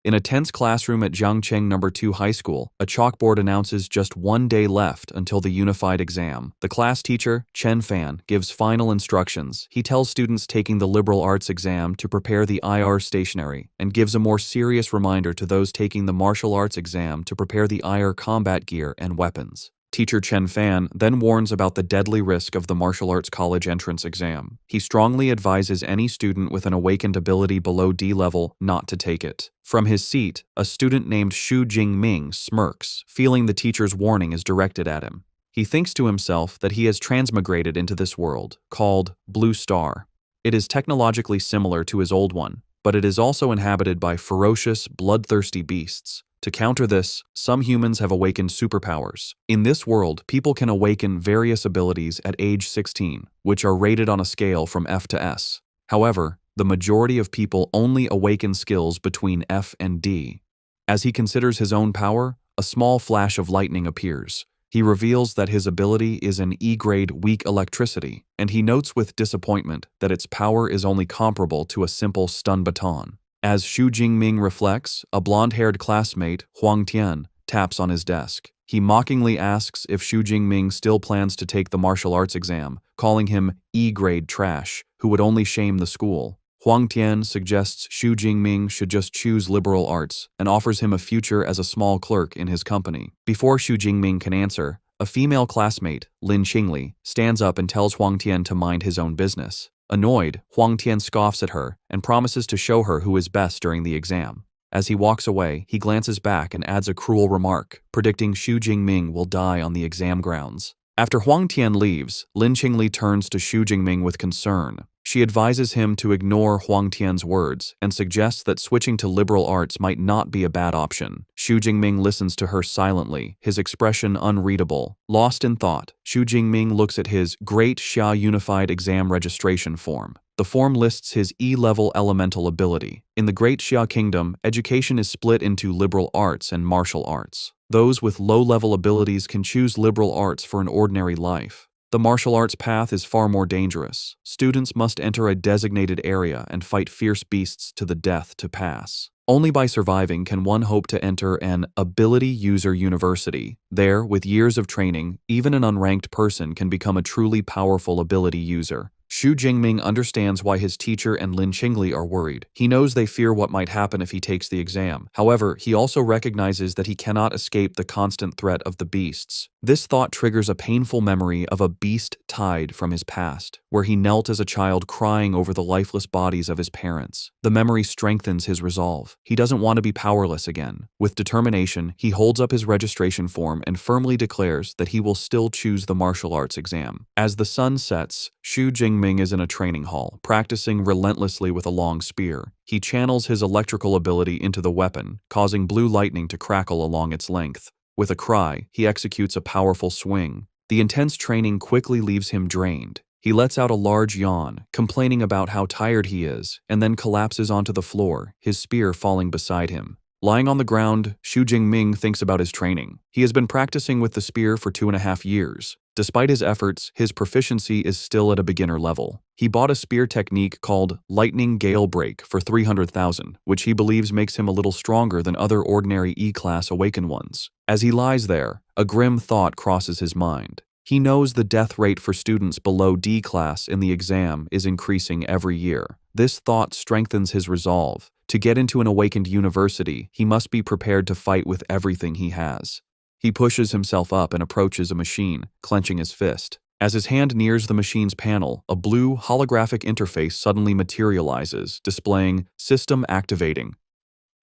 In a tense classroom at Jiangcheng No. 2 High School, a chalkboard announces just 1 day left until the unified exam. The class teacher, Chen Fan, gives final instructions. He tells students taking the liberal arts exam to prepare the IR stationery and gives a more serious reminder to those taking the martial arts exam to prepare the IR combat gear and weapons. Teacher Chen Fan then warns about the deadly risk of the martial arts college entrance exam. He strongly advises any student with an awakened ability below D level not to take it. From his seat, a student named Xu Jingming smirks, feeling the teacher's warning is directed at him. He thinks to himself that he has transmigrated into this world, called Blue Star. It is technologically similar to his old one, but it is also inhabited by ferocious, bloodthirsty beasts. To counter this, some humans have awakened superpowers. In this world, people can awaken various abilities at age 16, which are rated on a scale from F to S. However, the majority of people only awaken skills between F and D. As he considers his own power, a small flash of lightning appears. He reveals that his ability is an E-grade weak electricity, and he notes with disappointment that its power is only comparable to a simple stun baton. As Xu Jingming reflects, a blonde-haired classmate, Huang Tian, taps on his desk. He mockingly asks if Xu Jingming still plans to take the martial arts exam, calling him E-grade trash, who would only shame the school. Huang Tian suggests Xu Jingming should just choose liberal arts and offers him a future as a small clerk in his company. Before Xu Jingming can answer, a female classmate, Lin Qingli, stands up and tells Huang Tian to mind his own business. Annoyed, Huang Tian scoffs at her and promises to show her who is best during the exam. As he walks away, he glances back and adds a cruel remark, predicting Xu Jingming will die on the exam grounds. After Huang Tian leaves, Lin Qingli turns to Xu Jingming with concern. She advises him to ignore Huang Tian's words and suggests that switching to liberal arts might not be a bad option. Xu Jingming listens to her silently, his expression unreadable. Lost in thought, Xu Jingming looks at his Great Xia Unified Exam Registration Form. The form lists his E-level elemental ability. In the Great Xia Kingdom, education is split into liberal arts and martial arts. Those with low-level abilities can choose liberal arts for an ordinary life. The martial arts path is far more dangerous. Students must enter a designated area and fight fierce beasts to the death to pass. Only by surviving can one hope to enter an ability user university. There, with years of training, even an unranked person can become a truly powerful ability user. Xu Jingming understands why his teacher and Lin Qingli are worried. He knows they fear what might happen if he takes the exam. However, he also recognizes that he cannot escape the constant threat of the beasts. This thought triggers a painful memory of a beast tide from his past, where he knelt as a child crying over the lifeless bodies of his parents. The memory strengthens his resolve. He doesn't want to be powerless again. With determination, he holds up his registration form and firmly declares that he will still choose the martial arts exam. As the sun sets, Xu Jingming is in a training hall, practicing relentlessly with a long spear. He channels his electrical ability into the weapon, causing blue lightning to crackle along its length. With a cry, he executes a powerful swing. The intense training quickly leaves him drained. He lets out a large yawn, complaining about how tired he is, and then collapses onto the floor, his spear falling beside him. Lying on the ground, Xu Jingming thinks about his training. He has been practicing with the spear for 2.5 years. Despite his efforts, his proficiency is still at a beginner level. He bought a spear technique called Lightning Gale Break for 300,000, which he believes makes him a little stronger than other ordinary E-class awakened ones. As he lies there, a grim thought crosses his mind. He knows the death rate for students below D class in the exam is increasing every year. This thought strengthens his resolve. To get into an awakened university, he must be prepared to fight with everything he has. He pushes himself up and approaches a machine, clenching his fist. As his hand nears the machine's panel, a blue holographic interface suddenly materializes, displaying "System Activating."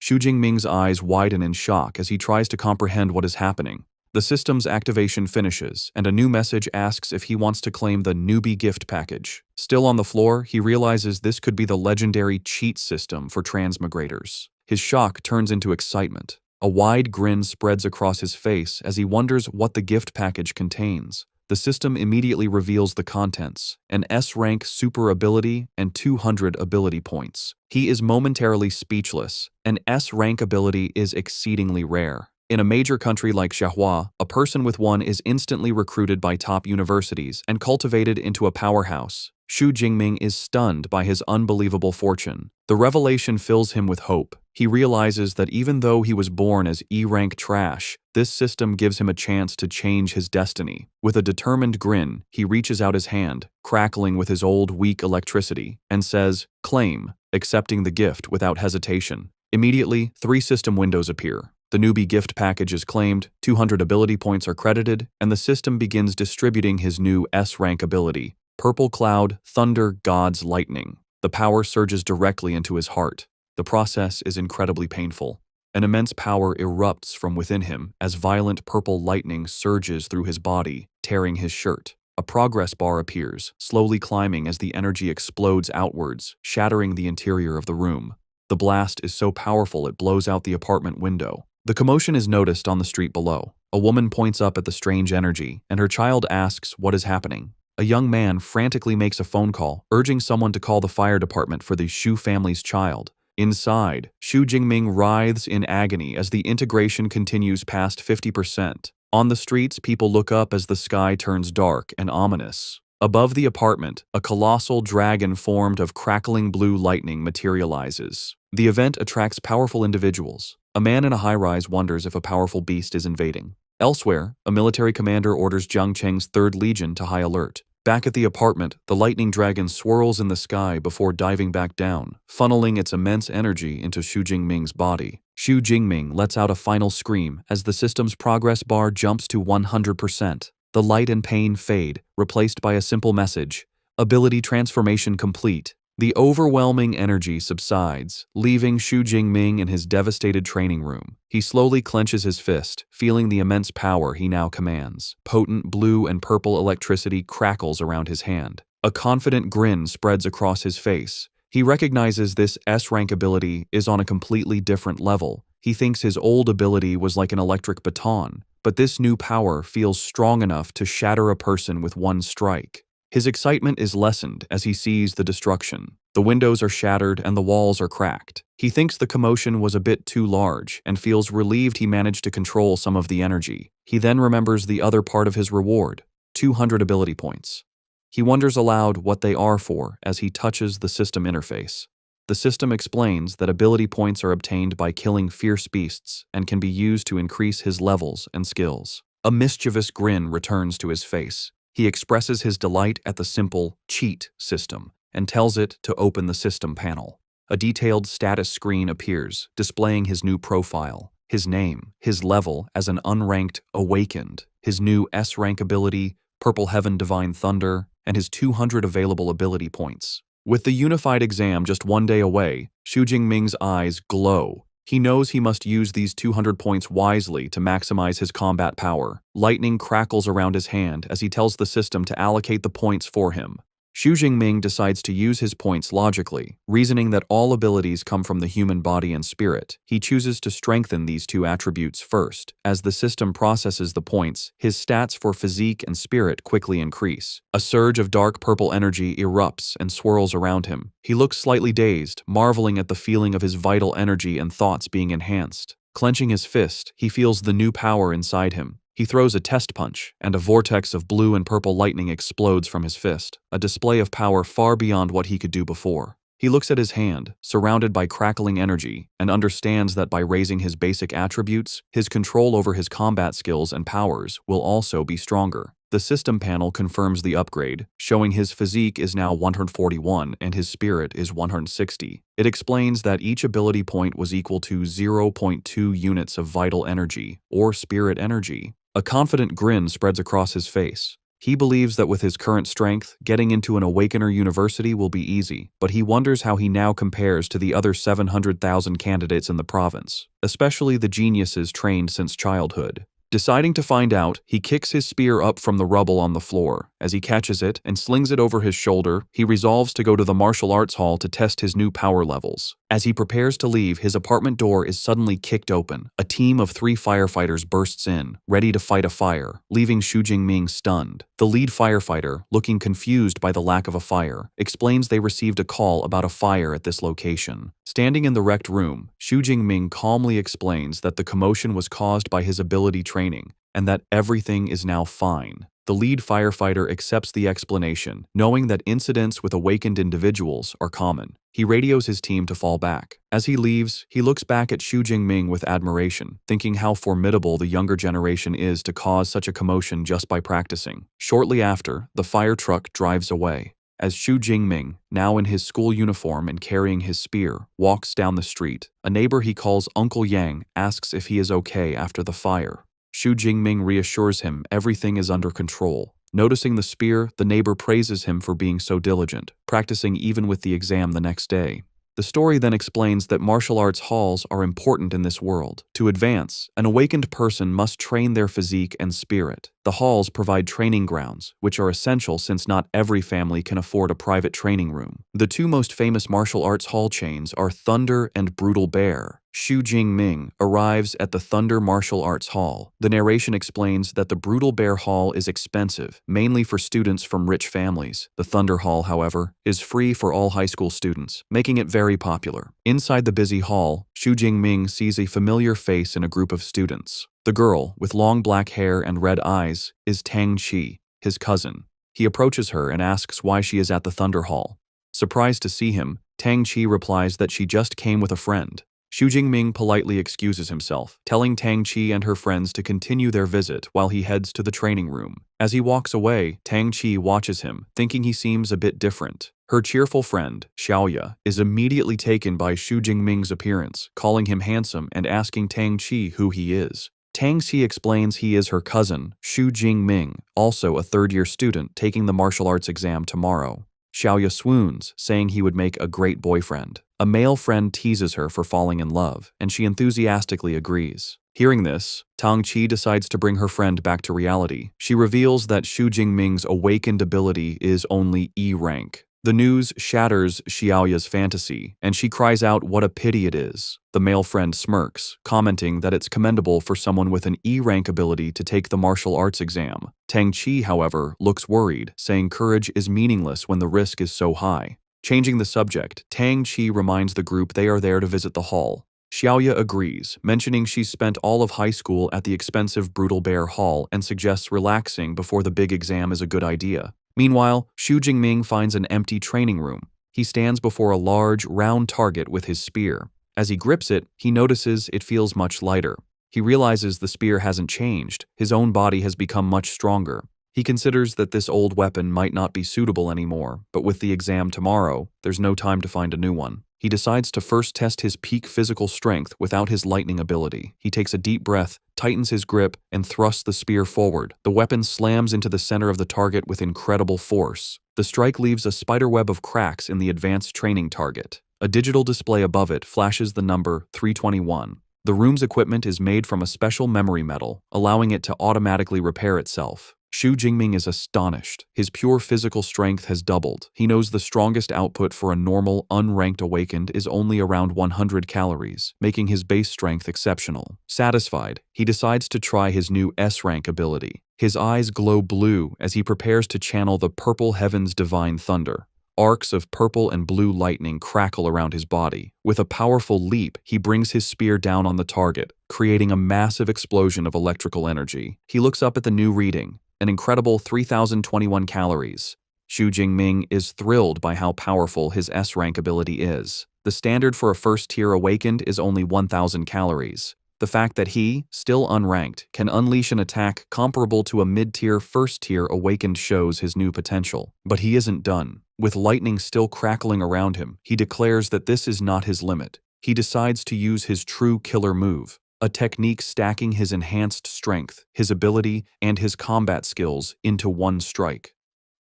Xu Jingming's eyes widen in shock as he tries to comprehend what is happening. The system's activation finishes, and a new message asks if he wants to claim the newbie gift package. Still on the floor, he realizes this could be the legendary cheat system for transmigrators. His shock turns into excitement. A wide grin spreads across his face as he wonders what the gift package contains. The system immediately reveals the contents: an S-rank super ability and 200 ability points. He is momentarily speechless. An S-rank ability is exceedingly rare. In a major country like Xiahua, a person with one is instantly recruited by top universities and cultivated into a powerhouse. Xu Jingming is stunned by his unbelievable fortune. The revelation fills him with hope. He realizes that even though he was born as E-rank trash, this system gives him a chance to change his destiny. With a determined grin, he reaches out his hand, crackling with his old weak electricity, and says, "Claim," accepting the gift without hesitation. Immediately, 3 system windows appear. The newbie gift package is claimed, 200 ability points are credited, and the system begins distributing his new S-rank ability, Purple Cloud, Thunder, God's Lightning. The power surges directly into his heart. The process is incredibly painful. An immense power erupts from within him as violent purple lightning surges through his body, tearing his shirt. A progress bar appears, slowly climbing as the energy explodes outwards, shattering the interior of the room. The blast is so powerful it blows out the apartment window. The commotion is noticed on the street below. A woman points up at the strange energy, and her child asks what is happening. A young man frantically makes a phone call, urging someone to call the fire department for the Shu family's child. Inside, Xu Jingming writhes in agony as the integration continues past 50%. On the streets, people look up as the sky turns dark and ominous. Above the apartment, a colossal dragon formed of crackling blue lightning materializes. The event attracts powerful individuals. A man in a high-rise wonders if a powerful beast is invading. Elsewhere, a military commander orders Jiang Cheng's 3rd Legion to high alert. Back at the apartment, the lightning dragon swirls in the sky before diving back down, funneling its immense energy into Xu Jingming's body. Xu Jingming lets out a final scream as the system's progress bar jumps to 100%. The light and pain fade, replaced by a simple message, "Ability transformation complete." The overwhelming energy subsides, leaving Xu Jingming in his devastated training room. He slowly clenches his fist, feeling the immense power he now commands. Potent blue and purple electricity crackles around his hand. A confident grin spreads across his face. He recognizes this S-rank ability is on a completely different level. He thinks his old ability was like an electric baton, but this new power feels strong enough to shatter a person with one strike. His excitement is lessened as he sees the destruction. The windows are shattered and the walls are cracked. He thinks the commotion was a bit too large and feels relieved he managed to control some of the energy. He then remembers the other part of his reward, 200 ability points. He wonders aloud what they are for as he touches the system interface. The system explains that ability points are obtained by killing fierce beasts and can be used to increase his levels and skills. A mischievous grin returns to his face. He expresses his delight at the simple cheat system and tells it to open the system panel. A detailed status screen appears, displaying his new profile, his name, his level as an unranked awakened, his new S-rank ability, Purple Heaven Divine Thunder, and his 200 available ability points. With the unified exam just 1 day away, Xu Jingming's eyes glow. He knows he must use these 200 points wisely to maximize his combat power. Lightning crackles around his hand as he tells the system to allocate the points for him. Xu Jingming decides to use his points logically, reasoning that all abilities come from the human body and spirit. He chooses to strengthen these 2 attributes first. As the system processes the points, his stats for physique and spirit quickly increase. A surge of dark purple energy erupts and swirls around him. He looks slightly dazed, marveling at the feeling of his vital energy and thoughts being enhanced. Clenching his fist, he feels the new power inside him. He throws a test punch, and a vortex of blue and purple lightning explodes from his fist, a display of power far beyond what he could do before. He looks at his hand, surrounded by crackling energy, and understands that by raising his basic attributes, his control over his combat skills and powers will also be stronger. The system panel confirms the upgrade, showing his physique is now 141 and his spirit is 160. It explains that each ability point was equal to 0.2 units of vital energy, or spirit energy. A confident grin spreads across his face. He believes that with his current strength, getting into an Awakener university will be easy, but he wonders how he now compares to the other 700,000 candidates in the province, especially the geniuses trained since childhood. Deciding to find out, he kicks his spear up from the rubble on the floor. As he catches it and slings it over his shoulder, he resolves to go to the martial arts hall to test his new power levels. As he prepares to leave, his apartment door is suddenly kicked open. A team of 3 firefighters bursts in, ready to fight a fire, leaving Xu Jingming stunned. The lead firefighter, looking confused by the lack of a fire, explains they received a call about a fire at this location. Standing in the wrecked room, Xu Jingming calmly explains that the commotion was caused by his ability training, and that everything is now fine. The lead firefighter accepts the explanation, knowing that incidents with awakened individuals are common. He radios his team to fall back. As he leaves, he looks back at Xu Jingming with admiration, thinking how formidable the younger generation is to cause such a commotion just by practicing. Shortly after, the fire truck drives away. As Xu Jingming, now in his school uniform and carrying his spear, walks down the street, a neighbor he calls Uncle Yang asks if he is okay after the fire. Xu Jingming reassures him everything is under control. Noticing the spear, the neighbor praises him for being so diligent, practicing even with the exam the next day. The story then explains that martial arts halls are important in this world. To advance, an awakened person must train their physique and spirit. The halls provide training grounds, which are essential since not every family can afford a private training room. The two most famous martial arts hall chains are Thunder and Brutal Bear. Xu Jingming arrives at the Thunder Martial Arts Hall. The narration explains that the Brutal Bear Hall is expensive, mainly for students from rich families. The Thunder Hall, however, is free for all high school students, making it very popular. Inside the busy hall, Xu Jingming sees a familiar face in a group of students. The girl, with long black hair and red eyes, is Tang Qi, his cousin. He approaches her and asks why she is at the Thunder Hall. Surprised to see him, Tang Qi replies that she just came with a friend. Xu Jingming politely excuses himself, telling Tang Qi and her friends to continue their visit while he heads to the training room. As he walks away, Tang Qi watches him, thinking he seems a bit different. Her cheerful friend, Xiaoya, is immediately taken by Xu Jingming's appearance, calling him handsome and asking Tang Qi who he is. Tang Qi explains he is her cousin, Xu Jingming, also a third-year student taking the martial arts exam tomorrow. Xiaoya swoons, saying he would make a great boyfriend. A male friend teases her for falling in love, and she enthusiastically agrees. Hearing this, Tang Qi decides to bring her friend back to reality. She reveals that Xu Jingming's awakened ability is only E rank. The news shatters Xiaoya's fantasy, and she cries out what a pity it is. The male friend smirks, commenting that it's commendable for someone with an E-rank ability to take the martial arts exam. Tang Qi, however, looks worried, saying courage is meaningless when the risk is so high. Changing the subject, Tang Qi reminds the group they are there to visit the hall. Xiaoya agrees, mentioning she's spent all of high school at the expensive Brutal Bear Hall and suggests relaxing before the big exam is a good idea. Meanwhile, Xu Jingming finds an empty training room. He stands before a large, round target with his spear. As he grips it, he notices it feels much lighter. He realizes the spear hasn't changed. His own body has become much stronger. He considers that this old weapon might not be suitable anymore, but with the exam tomorrow, there's no time to find a new one. He decides to first test his peak physical strength without his lightning ability. He takes a deep breath, tightens his grip, and thrusts the spear forward. The weapon slams into the center of the target with incredible force. The strike leaves a spiderweb of cracks in the advanced training target. A digital display above it flashes the number 321. The room's equipment is made from a special memory metal, allowing it to automatically repair itself. Xu Jingming is astonished. His pure physical strength has doubled. He knows the strongest output for a normal, unranked awakened is only around 100 calories, making his base strength exceptional. Satisfied, he decides to try his new S-rank ability. His eyes glow blue as he prepares to channel the purple heaven's divine thunder. Arcs of purple and blue lightning crackle around his body. With a powerful leap, he brings his spear down on the target, creating a massive explosion of electrical energy. He looks up at the new reading, an incredible 3,021 calories. Xu Jingming is thrilled by how powerful his S-rank ability is. The standard for a first-tier awakened is only 1,000 calories. The fact that he, still unranked, can unleash an attack comparable to a mid-tier first-tier awakened shows his new potential. But he isn't done. With lightning still crackling around him, he declares that this is not his limit. He decides to use his true killer move, a technique stacking his enhanced strength, his ability, and his combat skills into one strike.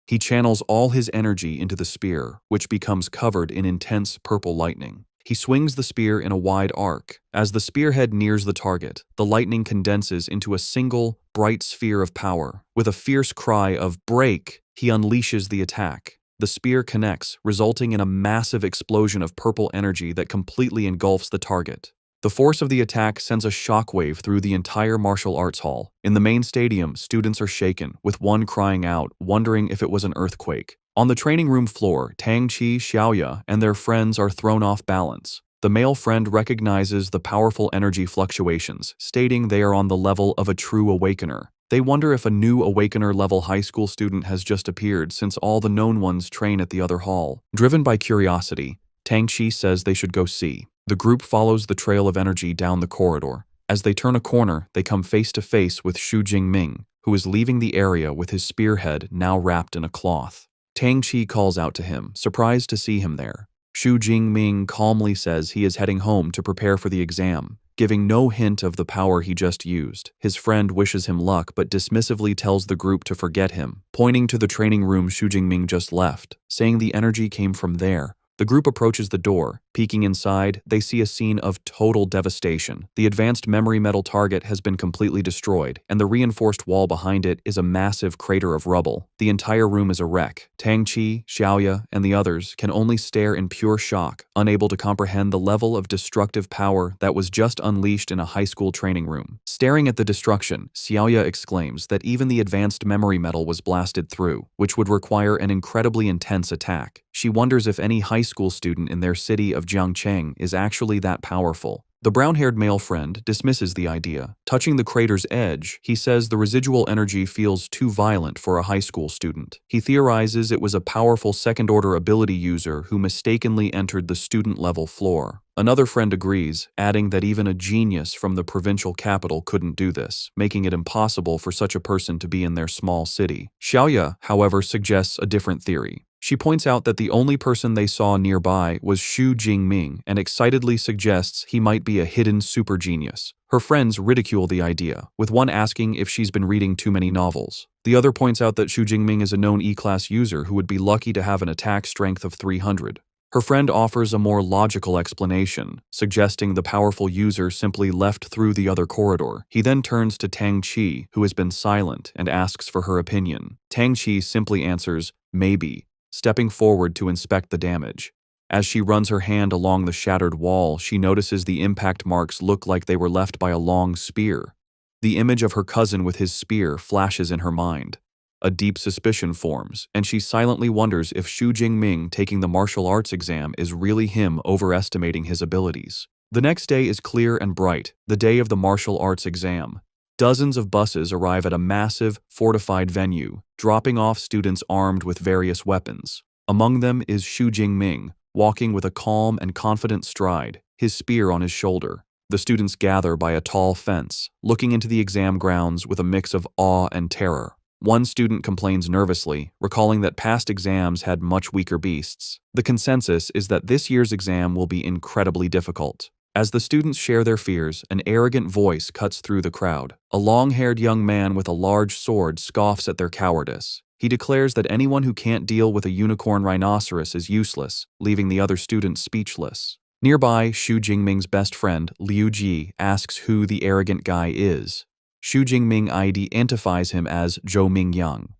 He channels all his energy into the spear, which becomes covered in intense purple lightning. He swings the spear in a wide arc. As the spearhead nears the target, the lightning condenses into a single, bright sphere of power. With a fierce cry of "Break!" he unleashes the attack. The spear connects, resulting in a massive explosion of purple energy that completely engulfs the target. The force of the attack sends a shockwave through the entire martial arts hall. In the main stadium, students are shaken, with one crying out, wondering if it was an earthquake. On the training room floor, Tang Qi, Xiaoya, and their friends are thrown off balance. The male friend recognizes the powerful energy fluctuations, stating they are on the level of a true awakener. They wonder if a new Awakener-level high school student has just appeared since all the known ones train at the other hall. Driven by curiosity, Tang-Chi says they should go see. The group follows the trail of energy down the corridor. As they turn a corner, they come face to face with Xu Jingming, who is leaving the area with his spearhead now wrapped in a cloth. Tang-Chi calls out to him, surprised to see him there. Xu Jingming calmly says he is heading home to prepare for the exam, giving no hint of the power he just used. His friend wishes him luck but dismissively tells the group to forget him, pointing to the training room Xu Jingming just left, saying the energy came from there. The group approaches the door. Peeking inside, they see a scene of total devastation. The advanced memory metal target has been completely destroyed, and the reinforced wall behind it is a massive crater of rubble. The entire room is a wreck. Tang-Chi, Xiaoya, and the others can only stare in pure shock, unable to comprehend the level of destructive power that was just unleashed in a high school training room. Staring at the destruction, Xiaoya exclaims that even the advanced memory metal was blasted through, which would require an incredibly intense attack. She wonders if any high school student in their city of Jiangcheng is actually that powerful. The brown-haired male friend dismisses the idea. Touching the crater's edge, he says the residual energy feels too violent for a high school student. He theorizes it was a powerful second-order ability user who mistakenly entered the student-level floor. Another friend agrees, adding that even a genius from the provincial capital couldn't do this, making it impossible for such a person to be in their small city. Xiaoya, however, suggests a different theory. She points out that the only person they saw nearby was Xu Jingming and excitedly suggests he might be a hidden super genius. Her friends ridicule the idea, with one asking if she's been reading too many novels. The other points out that Xu Jingming is a known E-class user who would be lucky to have an attack strength of 300. Her friend offers a more logical explanation, suggesting the powerful user simply left through the other corridor. He then turns to Tang-Chi, who has been silent, and asks for her opinion. Tang-Chi simply answers, "Maybe," stepping forward to inspect the damage. As she runs her hand along the shattered wall, she notices the impact marks look like they were left by a long spear. The image of her cousin with his spear flashes in her mind. A deep suspicion forms, and she silently wonders if Xu Jingming taking the martial arts exam is really him overestimating his abilities. The next day is clear and bright, the day of the martial arts exam. Dozens of buses arrive at a massive, fortified venue, dropping off students armed with various weapons. Among them is Xu Jingming, walking with a calm and confident stride, his spear on his shoulder. The students gather by a tall fence, looking into the exam grounds with a mix of awe and terror. One student complains nervously, recalling that past exams had much weaker beasts. The consensus is that this year's exam will be incredibly difficult. As the students share their fears, an arrogant voice cuts through the crowd. A long-haired young man with a large sword scoffs at their cowardice. He declares that anyone who can't deal with a unicorn rhinoceros is useless, leaving the other students speechless. Nearby, Xu Jingming's best friend, Liu Ji, asks who the arrogant guy is. Xu Jingming identifies him as Zhou Mingyang.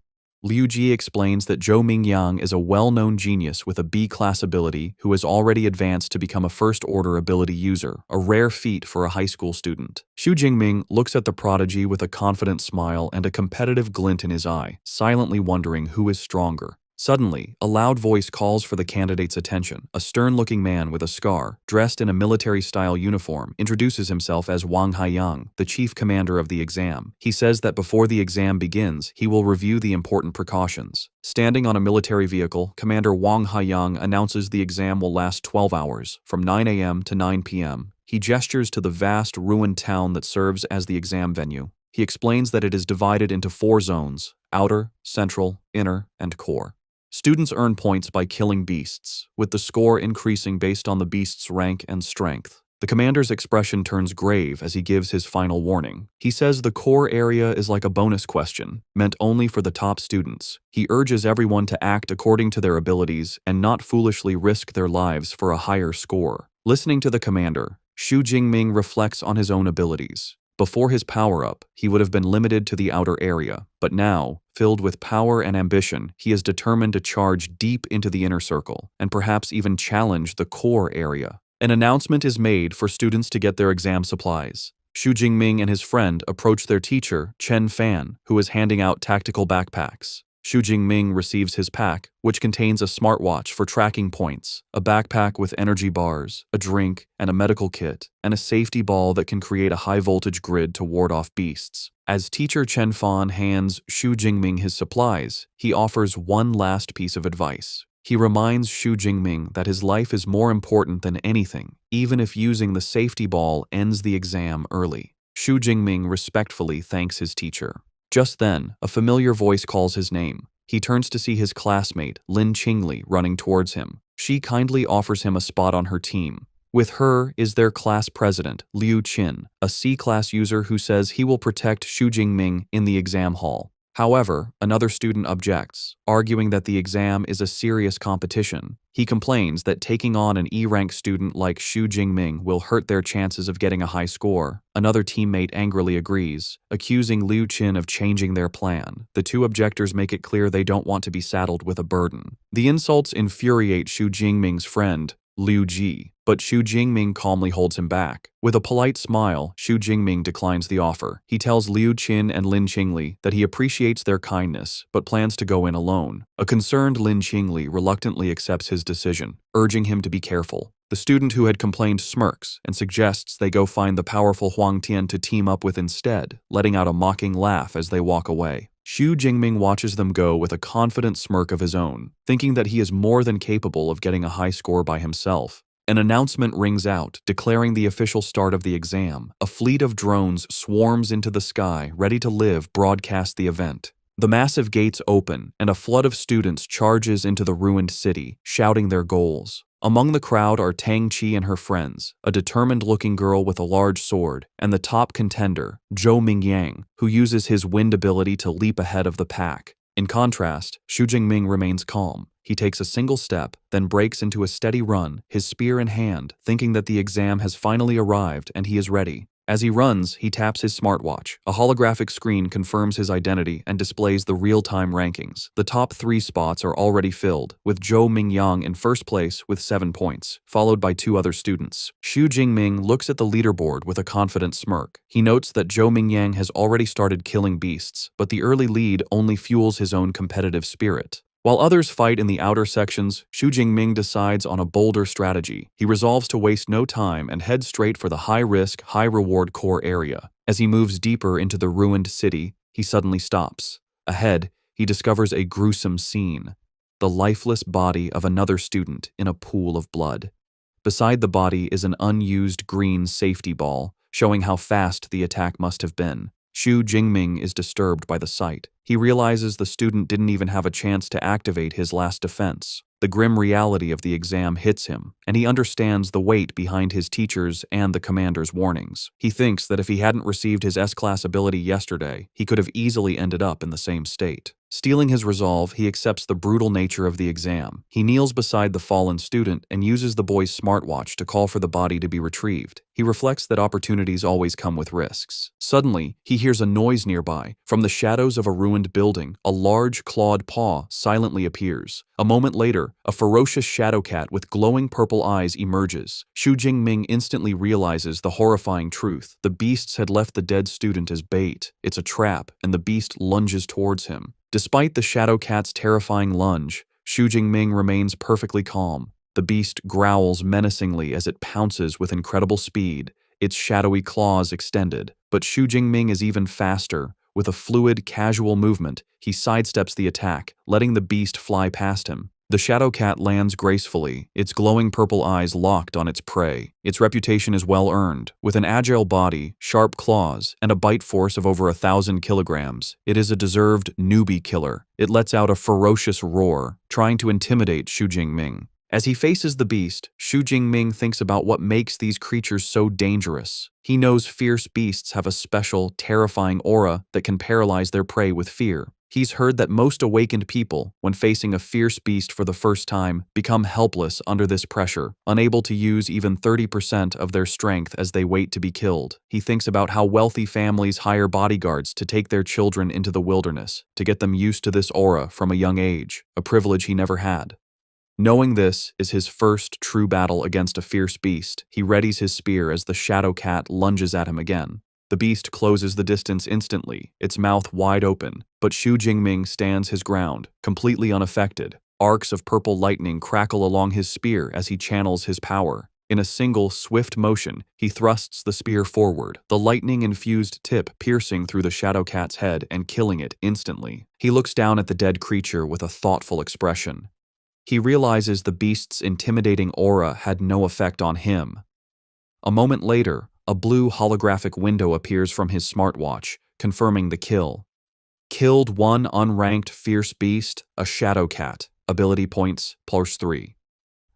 Liu Ji explains that Zhou Mingyang is a well-known genius with a B-class ability who has already advanced to become a first-order ability user, a rare feat for a high school student. Xu Jingming looks at the prodigy with a confident smile and a competitive glint in his eye, silently wondering who is stronger. Suddenly, a loud voice calls for the candidate's attention. A stern-looking man with a scar, dressed in a military-style uniform, introduces himself as Wang Haiyang, the chief commander of the exam. He says that before the exam begins, he will review the important precautions. Standing on a military vehicle, Commander Wang Haiyang announces the exam will last 12 hours, from 9 a.m. to 9 p.m. He gestures to the vast, ruined town that serves as the exam venue. He explains that it is divided into 4 zones: outer, central, inner, and core. Students earn points by killing beasts, with the score increasing based on the beast's rank and strength. The commander's expression turns grave as he gives his final warning. He says the core area is like a bonus question, meant only for the top students. He urges everyone to act according to their abilities and not foolishly risk their lives for a higher score. Listening to the commander, Xu Jingming reflects on his own abilities. Before his power-up, he would have been limited to the outer area, but now, filled with power and ambition, he is determined to charge deep into the inner circle, and perhaps even challenge the core area. An announcement is made for students to get their exam supplies. Xu Jingming and his friend approach their teacher, Chen Fan, who is handing out tactical backpacks. Xu Jingming receives his pack, which contains a smartwatch for tracking points, a backpack with energy bars, a drink, and a medical kit, and a safety ball that can create a high-voltage grid to ward off beasts. As teacher Chen Fan hands Xu Jingming his supplies, he offers one last piece of advice. He reminds Xu Jingming that his life is more important than anything, even if using the safety ball ends the exam early. Xu Jingming respectfully thanks his teacher. Just then, a familiar voice calls his name. He turns to see his classmate, Lin Qingli, running towards him. She kindly offers him a spot on her team. With her is their class president, Liu Qin, a C-class user who says he will protect Xu Jingming in the exam hall. However, another student objects, arguing that the exam is a serious competition. He complains that taking on an E-rank student like Xu Jingming will hurt their chances of getting a high score. Another teammate angrily agrees, accusing Liu Qin of changing their plan. The two objectors make it clear they don't want to be saddled with a burden. The insults infuriate Xu Jingming's friend, Liu Ji, but Xu Jingming calmly holds him back. With a polite smile, Xu Jingming declines the offer. He tells Liu Qin and Lin Qingli that he appreciates their kindness, but plans to go in alone. A concerned Lin Qingli reluctantly accepts his decision, urging him to be careful. The student who had complained smirks and suggests they go find the powerful Huang Tian to team up with instead, letting out a mocking laugh as they walk away. Xu Jingming watches them go with a confident smirk of his own, thinking that he is more than capable of getting a high score by himself. An announcement rings out, declaring the official start of the exam. A fleet of drones swarms into the sky, ready to broadcast the event. The massive gates open, and a flood of students charges into the ruined city, shouting their goals. Among the crowd are Tang Qi and her friends, a determined-looking girl with a large sword, and the top contender, Zhou Mingyang, who uses his wind ability to leap ahead of the pack. In contrast, Xu Jingming remains calm. He takes a single step, then breaks into a steady run, his spear in hand, thinking that the exam has finally arrived and he is ready. As he runs, he taps his smartwatch. A holographic screen confirms his identity and displays the real-time rankings. The top 3 spots are already filled, with Zhou Mingyang in first place with 7 points, followed by 2 other students. Xu Jingming looks at the leaderboard with a confident smirk. He notes that Zhou Mingyang has already started killing beasts, but the early lead only fuels his own competitive spirit. While others fight in the outer sections, Xu Jingming decides on a bolder strategy. He resolves to waste no time and head straight for the high-risk, high-reward core area. As he moves deeper into the ruined city, he suddenly stops. Ahead, he discovers a gruesome scene: the lifeless body of another student in a pool of blood. Beside the body is an unused green safety ball, showing how fast the attack must have been. Xu Jingming is disturbed by the sight. He realizes the student didn't even have a chance to activate his last defense. The grim reality of the exam hits him, and he understands the weight behind his teacher's and the commander's warnings. He thinks that if he hadn't received his S-class ability yesterday, he could have easily ended up in the same state. Steeling his resolve, he accepts the brutal nature of the exam. He kneels beside the fallen student and uses the boy's smartwatch to call for the body to be retrieved. He reflects that opportunities always come with risks. Suddenly, he hears a noise nearby. From the shadows of a ruined building, a large clawed paw silently appears. A moment later, a ferocious shadow cat with glowing purple eyes emerges. Xu Jingming instantly realizes the horrifying truth. The beasts had left the dead student as bait. It's a trap, and the beast lunges towards him. Despite the shadow cat's terrifying lunge, Xu Jingming remains perfectly calm. The beast growls menacingly as it pounces with incredible speed, its shadowy claws extended. But Xu Jingming is even faster. With a fluid, casual movement, he sidesteps the attack, letting the beast fly past him. The shadow cat lands gracefully, its glowing purple eyes locked on its prey. Its reputation is well earned. With an agile body, sharp claws, and a bite force of over 1,000 kilograms, it is a deserved newbie killer. It lets out a ferocious roar, trying to intimidate Xu Jingming. As he faces the beast, Xu Jingming thinks about what makes these creatures so dangerous. He knows fierce beasts have a special, terrifying aura that can paralyze their prey with fear. He's heard that most awakened people, when facing a fierce beast for the first time, become helpless under this pressure, unable to use even 30% of their strength as they wait to be killed. He thinks about how wealthy families hire bodyguards to take their children into the wilderness, to get them used to this aura from a young age, a privilege he never had. Knowing this is his first true battle against a fierce beast, he readies his spear as the shadow cat lunges at him again. The beast closes the distance instantly, its mouth wide open, but Xu Jingming stands his ground, completely unaffected. Arcs of purple lightning crackle along his spear as he channels his power. In a single, swift motion, he thrusts the spear forward, the lightning-infused tip piercing through the shadow cat's head and killing it instantly. He looks down at the dead creature with a thoughtful expression. He realizes the beast's intimidating aura had no effect on him. A moment later, a blue holographic window appears from his smartwatch, confirming the kill. Killed one unranked fierce beast, a shadow cat. Ability points, +3.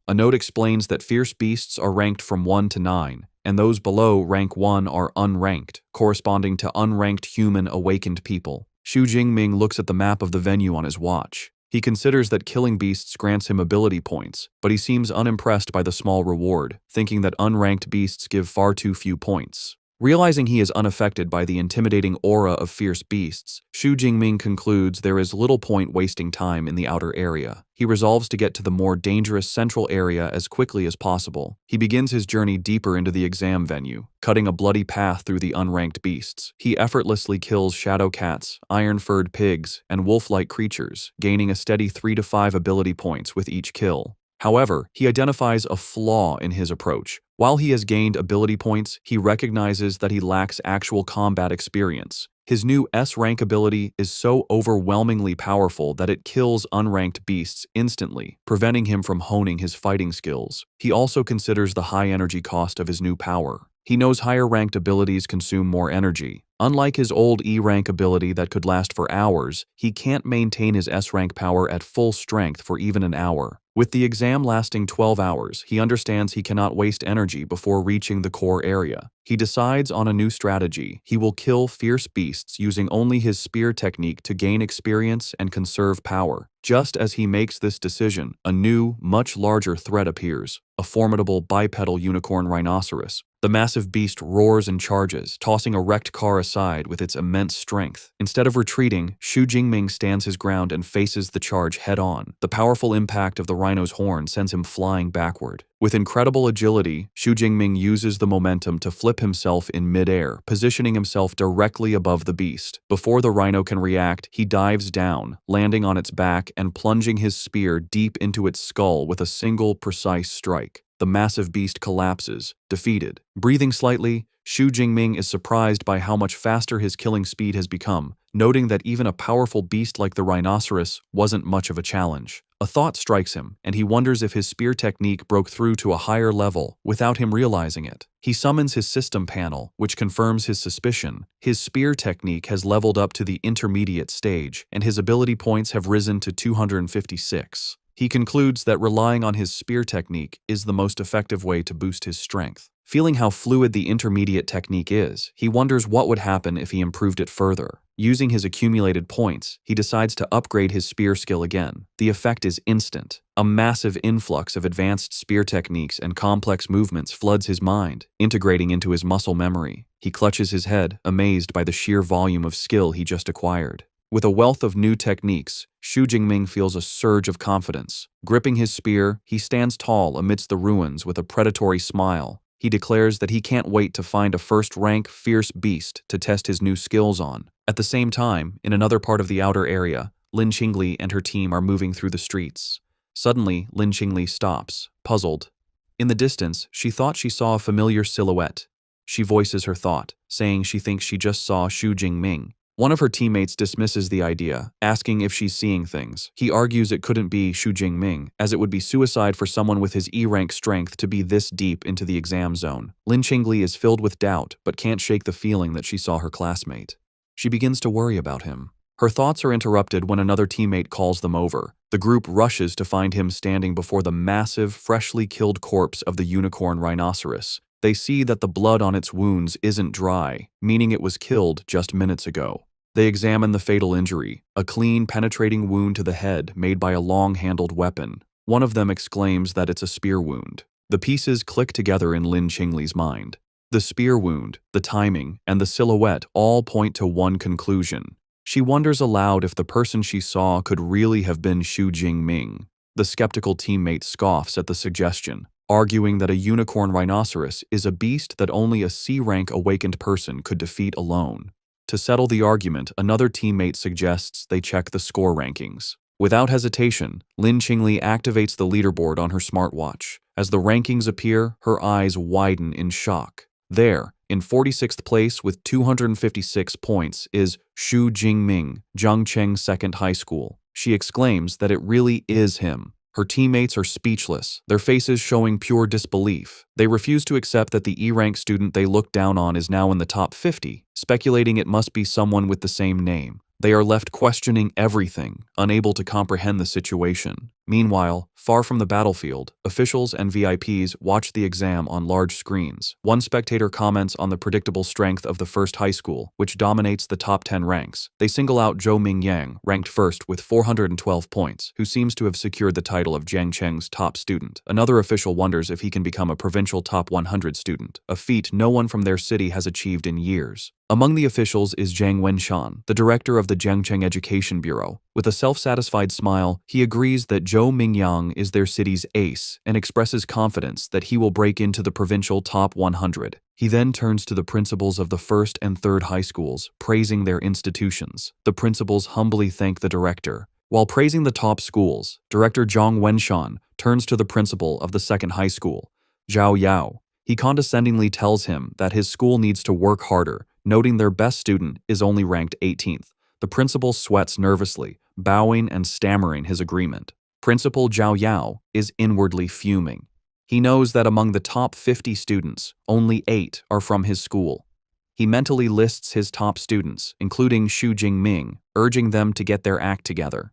A note explains that fierce beasts are ranked from 1 to 9, and those below rank 1 are unranked, corresponding to unranked human awakened people. Xu Jingming looks at the map of the venue on his watch. He considers that killing beasts grants him ability points, but he seems unimpressed by the small reward, thinking that unranked beasts give far too few points. Realizing he is unaffected by the intimidating aura of fierce beasts, Xu Jingming concludes there is little point wasting time in the outer area. He resolves to get to the more dangerous central area as quickly as possible. He begins his journey deeper into the exam venue, cutting a bloody path through the unranked beasts. He effortlessly kills shadow cats, iron-furred pigs, and wolf-like creatures, gaining a steady 3 to 5 ability points with each kill. However, he identifies a flaw in his approach. While he has gained ability points, he recognizes that he lacks actual combat experience. His new S-rank ability is so overwhelmingly powerful that it kills unranked beasts instantly, preventing him from honing his fighting skills. He also considers the high energy cost of his new power. He knows higher-ranked abilities consume more energy. Unlike his old E-rank ability that could last for hours, he can't maintain his S-rank power at full strength for even an hour. With the exam lasting 12 hours, he understands he cannot waste energy before reaching the core area. He decides on a new strategy. He will kill fierce beasts using only his spear technique to gain experience and conserve power. Just as he makes this decision, a new, much larger threat appears, a formidable bipedal unicorn rhinoceros. The massive beast roars and charges, tossing a wrecked car aside with its immense strength. Instead of retreating, Xu Jingming stands his ground and faces the charge head-on. The powerful impact of the rhino's horn sends him flying backward. With incredible agility, Xu Jingming uses the momentum to flip himself in mid-air, positioning himself directly above the beast. Before the rhino can react, he dives down, landing on its back and plunging his spear deep into its skull with a single, precise strike. The massive beast collapses, defeated. Breathing slightly, Xu Jingming is surprised by how much faster his killing speed has become, noting that even a powerful beast like the rhinoceros wasn't much of a challenge. A thought strikes him, and he wonders if his spear technique broke through to a higher level without him realizing it. He summons his system panel, which confirms his suspicion. His spear technique has leveled up to the intermediate stage, and his ability points have risen to 256. He concludes that relying on his spear technique is the most effective way to boost his strength. Feeling how fluid the intermediate technique is, he wonders what would happen if he improved it further. Using his accumulated points, he decides to upgrade his spear skill again. The effect is instant. A massive influx of advanced spear techniques and complex movements floods his mind, integrating into his muscle memory. He clutches his head, amazed by the sheer volume of skill he just acquired. With a wealth of new techniques, Xu Jingming feels a surge of confidence. Gripping his spear, he stands tall amidst the ruins with a predatory smile. He declares that he can't wait to find a first-rank, fierce beast to test his new skills on. At the same time, in another part of the outer area, Lin Qingli and her team are moving through the streets. Suddenly, Lin Qingli stops, puzzled. In the distance, she thought she saw a familiar silhouette. She voices her thought, saying she thinks she just saw Xu Jingming. One of her teammates dismisses the idea, asking if she's seeing things. He argues it couldn't be Xu Jingming, as it would be suicide for someone with his E-rank strength to be this deep into the exam zone. Lin Qingli is filled with doubt, but can't shake the feeling that she saw her classmate. She begins to worry about him. Her thoughts are interrupted when another teammate calls them over. The group rushes to find him standing before the massive, freshly killed corpse of the unicorn rhinoceros. They see that the blood on its wounds isn't dry, meaning it was killed just minutes ago. They examine the fatal injury, a clean, penetrating wound to the head made by a long-handled weapon. One of them exclaims that it's a spear wound. The pieces click together in Lin Qingli's mind. The spear wound, the timing, and the silhouette all point to one conclusion. She wonders aloud if the person she saw could really have been Xu Jingming. The skeptical teammate scoffs at the suggestion. arguing that a unicorn rhinoceros is a beast that only a C-rank awakened person could defeat alone. To settle the argument, another teammate suggests they check the score rankings. Without hesitation, Lin Qingli activates the leaderboard on her smartwatch. As the rankings appear, her eyes widen in shock. There, in 46th place with 256 points, is Xu Jingming, Zhangcheng Second High School. She exclaims that it really is him. Her teammates are speechless, their faces showing pure disbelief. They refuse to accept that the E-rank student they look down on is now in the top 50, speculating it must be someone with the same name. They are left questioning everything, unable to comprehend the situation. Meanwhile, far from the battlefield, officials and VIPs watch the exam on large screens. One spectator comments on the predictable strength of the first high school, which dominates the top 10 ranks. They single out Zhou Mingyang, ranked first with 412 points, who seems to have secured the title of Jiangcheng's top student. Another official wonders if he can become a provincial top 100 student, a feat no one from their city has achieved in years. Among the officials is Zhang Wenshan, the director of the Jiangcheng Education Bureau. With a self-satisfied smile, he agrees that Zhou Mingyang is their city's ace and expresses confidence that he will break into the provincial top 100. He then turns to the principals of the first and third high schools, praising their institutions. The principals humbly thank the director. While praising the top schools, Director Zhang Wenshan turns to the principal of the second high school, Zhao Yao. He condescendingly tells him that his school needs to work harder, noting their best student is only ranked 18th. The principal sweats nervously, bowing and stammering his agreement. Principal Zhao Yao is inwardly fuming. He knows that among the top 50 students, only 8 are from his school. He mentally lists his top students, including Xu Jingming, urging them to get their act together.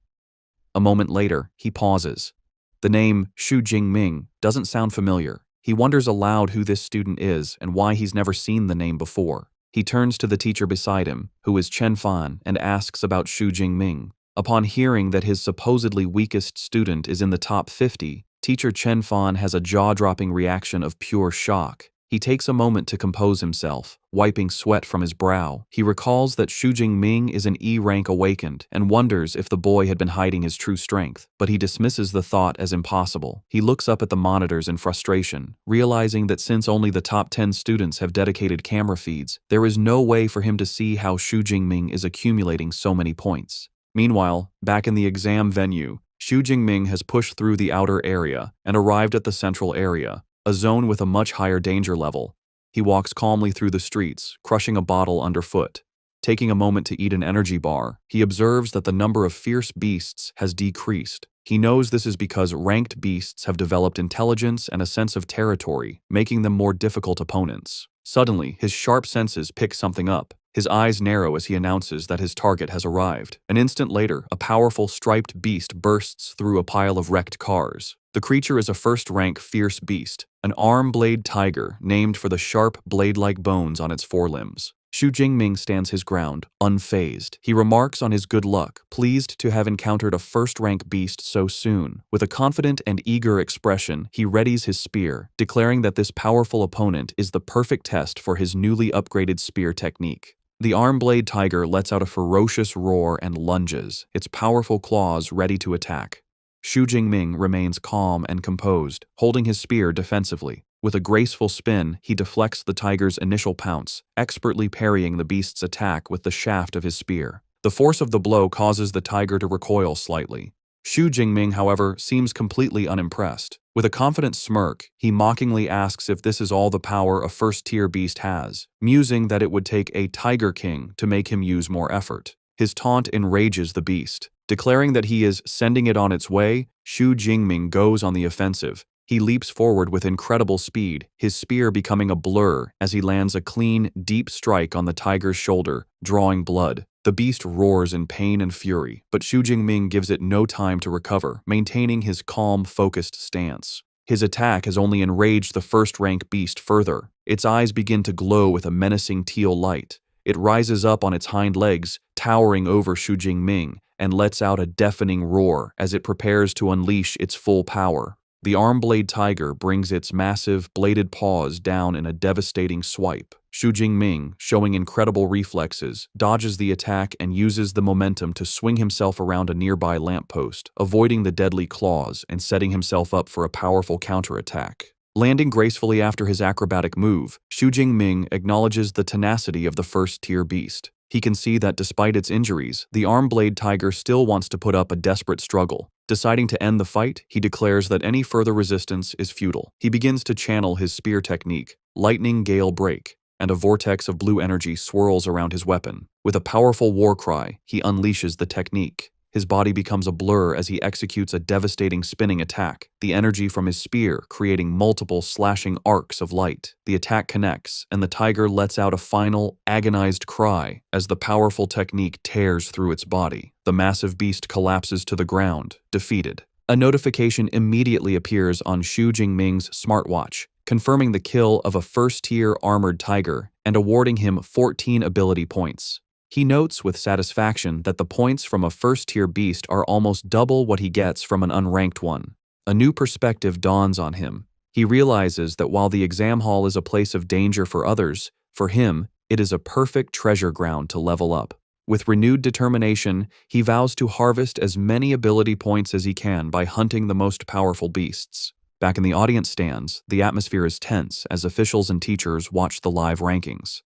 A moment later, he pauses. The name Xu Jingming doesn't sound familiar. He wonders aloud who this student is and why he's never seen the name before. He turns to the teacher beside him, who is Chen Fan, and asks about Xu Jingming. Upon hearing that his supposedly weakest student is in the top 50, teacher Chen Fan has a jaw-dropping reaction of pure shock. He takes a moment to compose himself, wiping sweat from his brow. He recalls that Xu Jingming is an E-rank awakened and wonders if the boy had been hiding his true strength, but he dismisses the thought as impossible. He looks up at the monitors in frustration, realizing that since only the top 10 students have dedicated camera feeds, there is no way for him to see how Xu Jingming is accumulating so many points. Meanwhile, back in the exam venue, Xu Jingming has pushed through the outer area and arrived at the central area, a zone with a much higher danger level. He walks calmly through the streets, crushing a bottle underfoot. Taking a moment to eat an energy bar, he observes that the number of fierce beasts has decreased. He knows this is because ranked beasts have developed intelligence and a sense of territory, making them more difficult opponents. Suddenly, his sharp senses pick something up. His eyes narrow as he announces that his target has arrived. An instant later, a powerful striped beast bursts through a pile of wrecked cars. The creature is a first-rank fierce beast, an arm-blade tiger named for the sharp, blade-like bones on its forelimbs. Xu Jingming stands his ground, unfazed. He remarks on his good luck, pleased to have encountered a first-rank beast so soon. With a confident and eager expression, he readies his spear, declaring that this powerful opponent is the perfect test for his newly upgraded spear technique. The arm-blade tiger lets out a ferocious roar and lunges, its powerful claws ready to attack. Xu Jingming remains calm and composed, holding his spear defensively. With a graceful spin, he deflects the tiger's initial pounce, expertly parrying the beast's attack with the shaft of his spear. The force of the blow causes the tiger to recoil slightly. Xu Jingming, however, seems completely unimpressed. With a confident smirk, he mockingly asks if this is all the power a first-tier beast has, musing that it would take a Tiger King to make him use more effort. His taunt enrages the beast. Declaring that he is sending it on its way, Xu Jingming goes on the offensive. He leaps forward with incredible speed, his spear becoming a blur as he lands a clean, deep strike on the tiger's shoulder, drawing blood. The beast roars in pain and fury, but Xu Jingming gives it no time to recover, maintaining his calm, focused stance. His attack has only enraged the first-rank beast further. Its eyes begin to glow with a menacing teal light. It rises up on its hind legs, towering over Xu Jingming, and lets out a deafening roar as it prepares to unleash its full power. The arm-blade tiger brings its massive, bladed paws down in a devastating swipe. Xu Jingming, showing incredible reflexes, dodges the attack and uses the momentum to swing himself around a nearby lamppost, avoiding the deadly claws and setting himself up for a powerful counterattack. Landing gracefully after his acrobatic move, Xu Jingming acknowledges the tenacity of the first-tier beast. He can see that despite its injuries, the arm-blade tiger still wants to put up a desperate struggle. Deciding to end the fight, he declares that any further resistance is futile. He begins to channel his spear technique, Lightning Gale Break, and a vortex of blue energy swirls around his weapon. With a powerful war cry, he unleashes the technique. His body becomes a blur as he executes a devastating spinning attack, the energy from his spear creating multiple slashing arcs of light. The attack connects, and the tiger lets out a final, agonized cry as the powerful technique tears through its body. The massive beast collapses to the ground, defeated. A notification immediately appears on Xu Jingming's smartwatch, confirming the kill of a first-tier armored tiger and awarding him 14 ability points. He notes with satisfaction that the points from a first-tier beast are almost double what he gets from an unranked one. A new perspective dawns on him. He realizes that while the exam hall is a place of danger for others, for him, it is a perfect treasure ground to level up. With renewed determination, he vows to harvest as many ability points as he can by hunting the most powerful beasts. Back in the audience stands, the atmosphere is tense as officials and teachers watch the live rankings.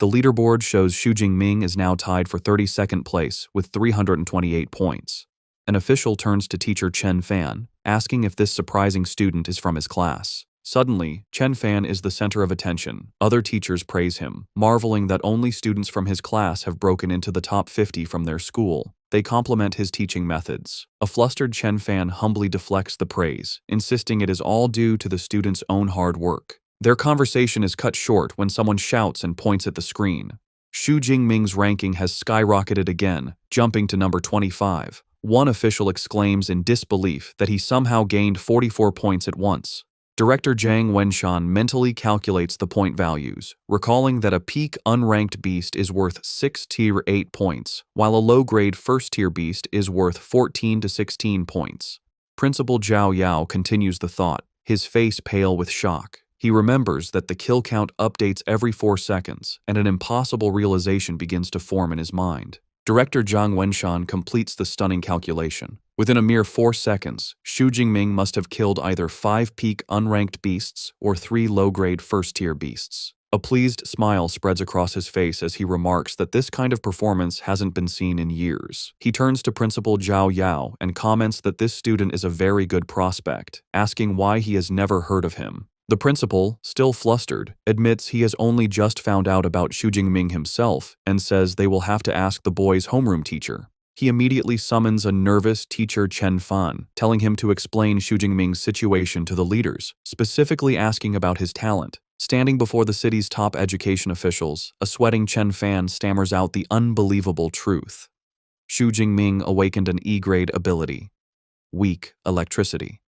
The leaderboard shows Xu Jingming is now tied for 32nd place with 328 points. An official turns to teacher Chen Fan, asking if this surprising student is from his class. Suddenly, Chen Fan is the center of attention. Other teachers praise him, marveling that only students from his class have broken into the top 50 from their school. They compliment his teaching methods. A flustered Chen Fan humbly deflects the praise, insisting it is all due to the student's own hard work. Their conversation is cut short when someone shouts and points at the screen. Xu Jingming's ranking has skyrocketed again, jumping to number 25. One official exclaims in disbelief that he somehow gained 44 points at once. Director Zhang Wenshan mentally calculates the point values, recalling that a peak unranked beast is worth 6 tier 8 points, while a low-grade first-tier beast is worth 14 to 16 points. Principal Zhao Yao continues the thought, his face pale with shock. He remembers that the kill count updates every 4 seconds, and an impossible realization begins to form in his mind. Director Zhang Wenshan completes the stunning calculation. Within a mere 4 seconds, Xu Jingming must have killed either 5 peak unranked beasts or 3 low-grade first-tier beasts. A pleased smile spreads across his face as he remarks that this kind of performance hasn't been seen in years. He turns to Principal Zhao Yao and comments that this student is a very good prospect, asking why he has never heard of him. The principal, still flustered, admits he has only just found out about Xu Jingming himself and says they will have to ask the boy's homeroom teacher. He immediately summons a nervous teacher Chen Fan, telling him to explain Xu Jingming's situation to the leaders, specifically asking about his talent. Standing before the city's top education officials, a sweating Chen Fan stammers out the unbelievable truth. Xu Jingming awakened an E-grade ability. Weak electricity.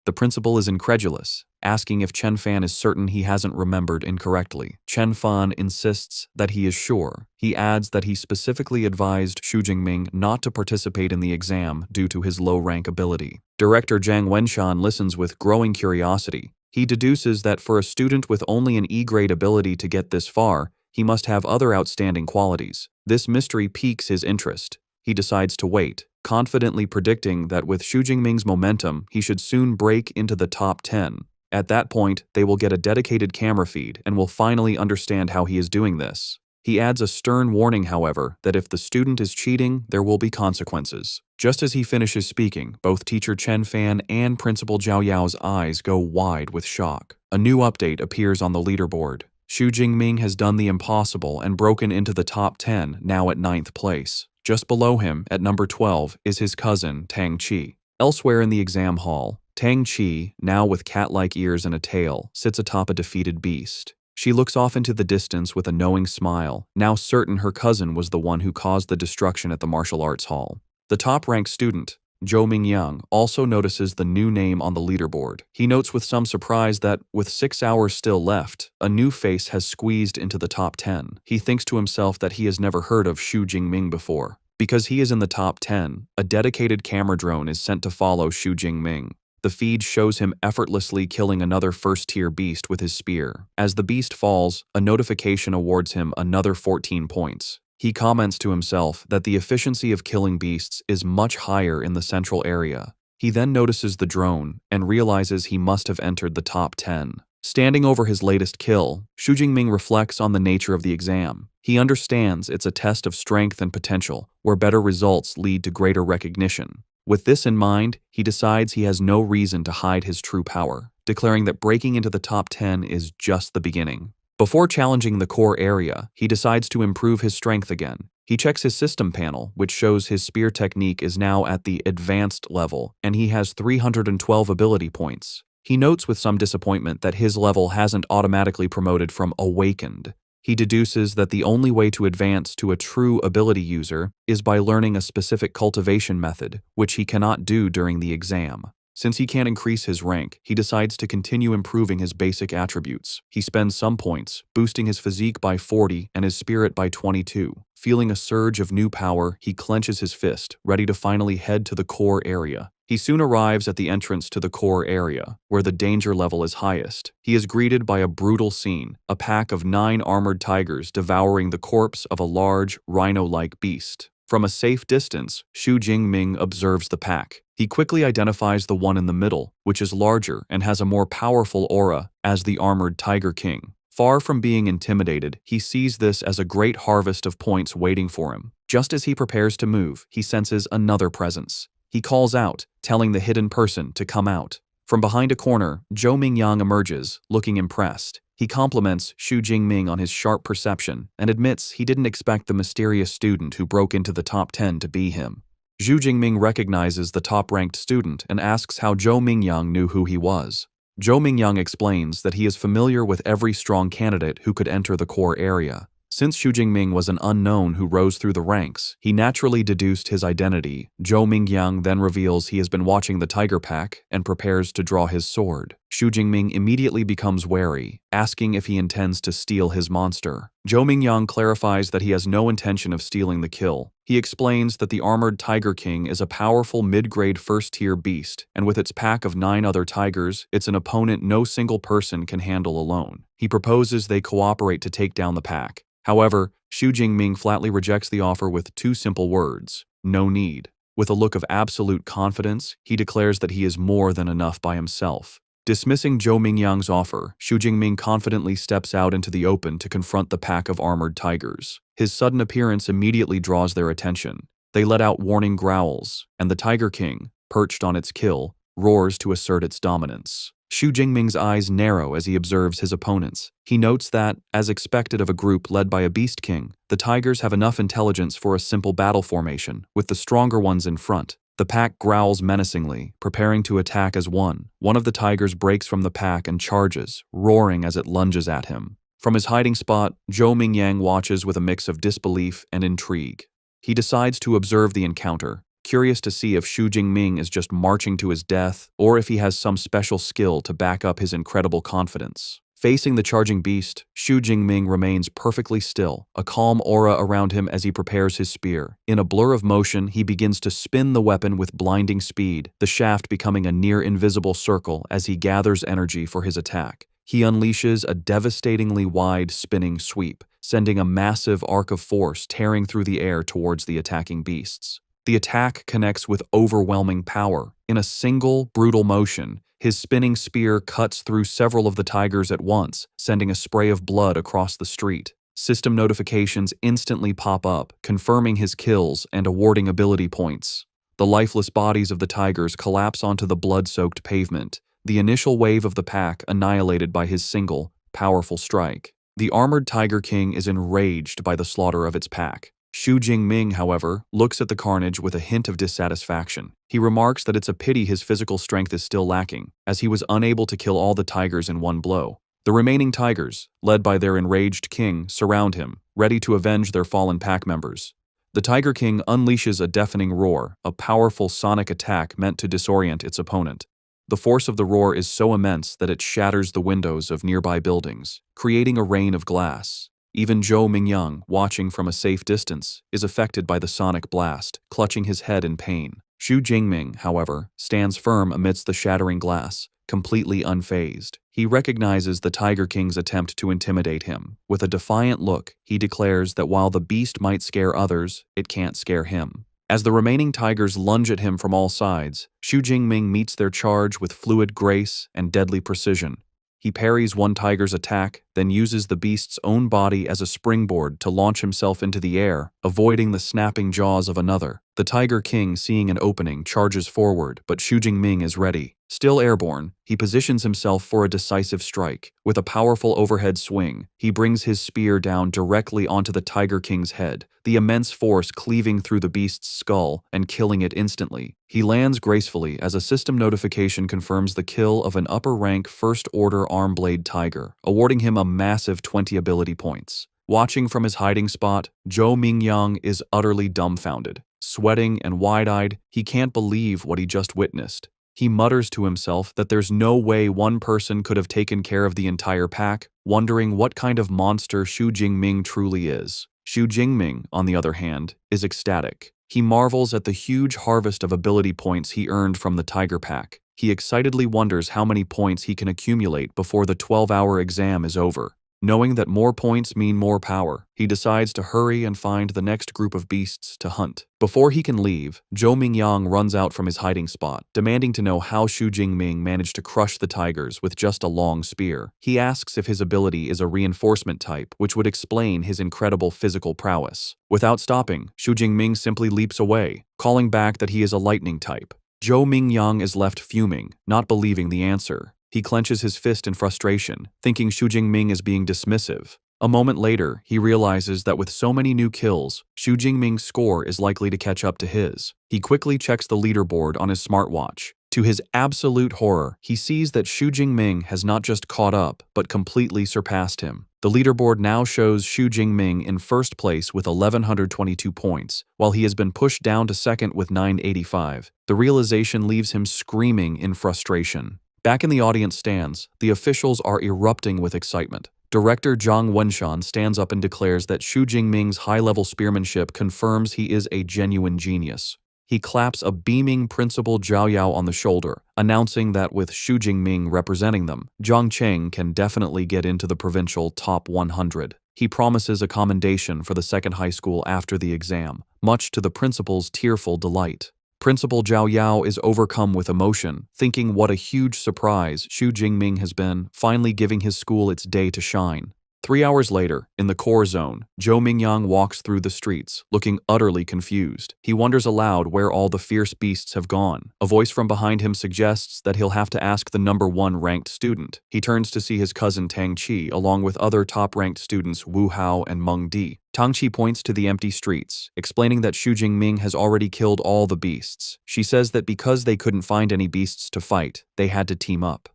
The principal is incredulous, asking if Chen Fan is certain he hasn't remembered incorrectly. Chen Fan insists that he is sure. He adds that he specifically advised Xu Jingming not to participate in the exam due to his low-rank ability. Director Zhang Wenshan listens with growing curiosity. He deduces that for a student with only an E-grade ability to get this far, he must have other outstanding qualities. This mystery piques his interest. He decides to wait, confidently predicting that with Xu Jingming's momentum, he should soon break into the top 10. At that point, they will get a dedicated camera feed and will finally understand how he is doing this. He adds a stern warning, however, that if the student is cheating, there will be consequences. Just as he finishes speaking, both teacher Chen Fan and Principal Zhao Yao's eyes go wide with shock. A new update appears on the leaderboard. Xu Jingming has done the impossible and broken into the top 10, now at 9th place. Just below him, at number 12, is his cousin, Tang Qi. Elsewhere in the exam hall, Tang Qi, now with cat-like ears and a tail, sits atop a defeated beast. She looks off into the distance with a knowing smile, now certain her cousin was the one who caused the destruction at the martial arts hall. The top-ranked student, Zhou Mingyang, also notices the new name on the leaderboard. He notes with some surprise that, with 6 hours still left, a new face has squeezed into the top 10. He thinks to himself that he has never heard of Xu Jingming before. Because he is in the top 10, a dedicated camera drone is sent to follow Xu Jingming. The feed shows him effortlessly killing another first-tier beast with his spear. As the beast falls, a notification awards him another 14 points. He comments to himself that the efficiency of killing beasts is much higher in the central area. He then notices the drone and realizes he must have entered the top 10. Standing over his latest kill, Xu Jingming reflects on the nature of the exam. He understands it's a test of strength and potential, where better results lead to greater recognition. With this in mind, he decides he has no reason to hide his true power, declaring that breaking into the top 10 is just the beginning. Before challenging the core area, he decides to improve his strength again. He checks his system panel, which shows his spear technique is now at the advanced level, and he has 312 ability points. He notes with some disappointment that his level hasn't automatically promoted from awakened. He deduces that the only way to advance to a true ability user is by learning a specific cultivation method, which he cannot do during the exam. Since he can't increase his rank, he decides to continue improving his basic attributes. He spends some points, boosting his physique by 40 and his spirit by 22. Feeling a surge of new power, he clenches his fist, ready to finally head to the core area. He soon arrives at the entrance to the core area, where the danger level is highest. He is greeted by a brutal scene, a pack of 9 armored tigers devouring the corpse of a large, rhino-like beast. From a safe distance, Xu Jingming observes the pack. He quickly identifies the one in the middle, which is larger and has a more powerful aura, as the armored Tiger King. Far from being intimidated, he sees this as a great harvest of points waiting for him. Just as he prepares to move, he senses another presence. He calls out, telling the hidden person to come out. From behind a corner, Zhou Mingyang emerges, looking impressed. He compliments Xu Jingming on his sharp perception and admits he didn't expect the mysterious student who broke into the top 10 to be him. Xu Jingming recognizes the top-ranked student and asks how Zhou Mingyang knew who he was. Zhou Mingyang explains that he is familiar with every strong candidate who could enter the core area. Since Xu Jingming was an unknown who rose through the ranks, he naturally deduced his identity. Zhou Mingyang then reveals he has been watching the tiger pack and prepares to draw his sword. Xu Jingming immediately becomes wary, asking if he intends to steal his monster. Zhou Mingyang clarifies that he has no intention of stealing the kill. He explains that the armored Tiger King is a powerful mid-grade first-tier beast, and with its pack of 9 other tigers, it's an opponent no single person can handle alone. He proposes they cooperate to take down the pack. However, Xu Jingming flatly rejects the offer with 2 simple words: no need. With a look of absolute confidence, he declares that he is more than enough by himself. Dismissing Zhou Mingyang's offer, Xu Jingming confidently steps out into the open to confront the pack of armored tigers. His sudden appearance immediately draws their attention. They let out warning growls, and the Tiger King, perched on its kill, roars to assert its dominance. Xu Jingming's eyes narrow as he observes his opponents. He notes that, as expected of a group led by a beast king, the tigers have enough intelligence for a simple battle formation, with the stronger ones in front. The pack growls menacingly, preparing to attack as one. One of the tigers breaks from the pack and charges, roaring as it lunges at him. From his hiding spot, Zhou Mingyang watches with a mix of disbelief and intrigue. He decides to observe the encounter, curious to see if Xu Jingming is just marching to his death or if he has some special skill to back up his incredible confidence. Facing the charging beast, Xu Jingming remains perfectly still, a calm aura around him as he prepares his spear. In a blur of motion, he begins to spin the weapon with blinding speed, the shaft becoming a near-invisible circle as he gathers energy for his attack. He unleashes a devastatingly wide spinning sweep, sending a massive arc of force tearing through the air towards the attacking beasts. The attack connects with overwhelming power. In a single, brutal motion, his spinning spear cuts through several of the tigers at once, sending a spray of blood across the street. System notifications instantly pop up, confirming his kills and awarding ability points. The lifeless bodies of the tigers collapse onto the blood-soaked pavement, the initial wave of the pack annihilated by his single, powerful strike. The armored Tiger King is enraged by the slaughter of its pack. Xu Jingming, however, looks at the carnage with a hint of dissatisfaction. He remarks that it's a pity his physical strength is still lacking, as he was unable to kill all the tigers in one blow. The remaining tigers, led by their enraged king, surround him, ready to avenge their fallen pack members. The Tiger King unleashes a deafening roar, a powerful sonic attack meant to disorient its opponent. The force of the roar is so immense that it shatters the windows of nearby buildings, creating a rain of glass. Even Zhou Mingyang, watching from a safe distance, is affected by the sonic blast, clutching his head in pain. Xu Jingming, however, stands firm amidst the shattering glass, completely unfazed. He recognizes the Tiger King's attempt to intimidate him. With a defiant look, he declares that while the beast might scare others, it can't scare him. As the remaining tigers lunge at him from all sides, Xu Jingming meets their charge with fluid grace and deadly precision. He parries one tiger's attack, then uses the beast's own body as a springboard to launch himself into the air, avoiding the snapping jaws of another. The Tiger King, seeing an opening, charges forward, but Xu Jingming is ready. Still airborne, he positions himself for a decisive strike. With a powerful overhead swing, he brings his spear down directly onto the Tiger King's head, the immense force cleaving through the beast's skull and killing it instantly. He lands gracefully as a system notification confirms the kill of an upper-rank first-order arm-blade tiger, awarding him a massive 20 ability points. Watching from his hiding spot, Zhou Mingyang is utterly dumbfounded. Sweating and wide-eyed, he can't believe what he just witnessed. He mutters to himself that there's no way one person could have taken care of the entire pack, wondering what kind of monster Xu Jingming truly is. Xu Jingming, on the other hand, is ecstatic. He marvels at the huge harvest of ability points he earned from the Tiger Pack. He excitedly wonders how many points he can accumulate before the 12-hour exam is over. Knowing that more points mean more power, he decides to hurry and find the next group of beasts to hunt. Before he can leave, Zhou Mingyang runs out from his hiding spot, demanding to know how Xu Jingming managed to crush the tigers with just a long spear. He asks if his ability is a reinforcement type, which would explain his incredible physical prowess. Without stopping, Xu Jingming simply leaps away, calling back that he is a lightning type. Zhou Mingyang is left fuming, not believing the answer. He clenches his fist in frustration, thinking Xu Jingming is being dismissive. A moment later, he realizes that with so many new kills, Xu Jingming's score is likely to catch up to his. He quickly checks the leaderboard on his smartwatch. To his absolute horror, he sees that Xu Jingming has not just caught up, but completely surpassed him. The leaderboard now shows Xu Jingming in first place with 1,122 points, while he has been pushed down to second with 985. The realization leaves him screaming in frustration. Back in the audience stands, the officials are erupting with excitement. Director Zhang Wenshan stands up and declares that Xu Jingming's high-level spearmanship confirms he is a genuine genius. He claps a beaming Principal Zhao Yao on the shoulder, announcing that with Xu Jingming representing them, Zhang Cheng can definitely get into the provincial top 100. He promises a commendation for the second high school after the exam, much to the principal's tearful delight. Principal Zhao Yao is overcome with emotion, thinking what a huge surprise Xu Jingming has been, finally giving his school its day to shine. 3 hours later, in the core zone, Zhou Mingyang walks through the streets, looking utterly confused. He wonders aloud where all the fierce beasts have gone. A voice from behind him suggests that he'll have to ask the #1 ranked student. He turns to see his cousin Tang Qi, along with other top-ranked students Wu Hao and Meng Di. Tang Qi points to the empty streets, explaining that Xu Jingming has already killed all the beasts. She says that because they couldn't find any beasts to fight, they had to team up.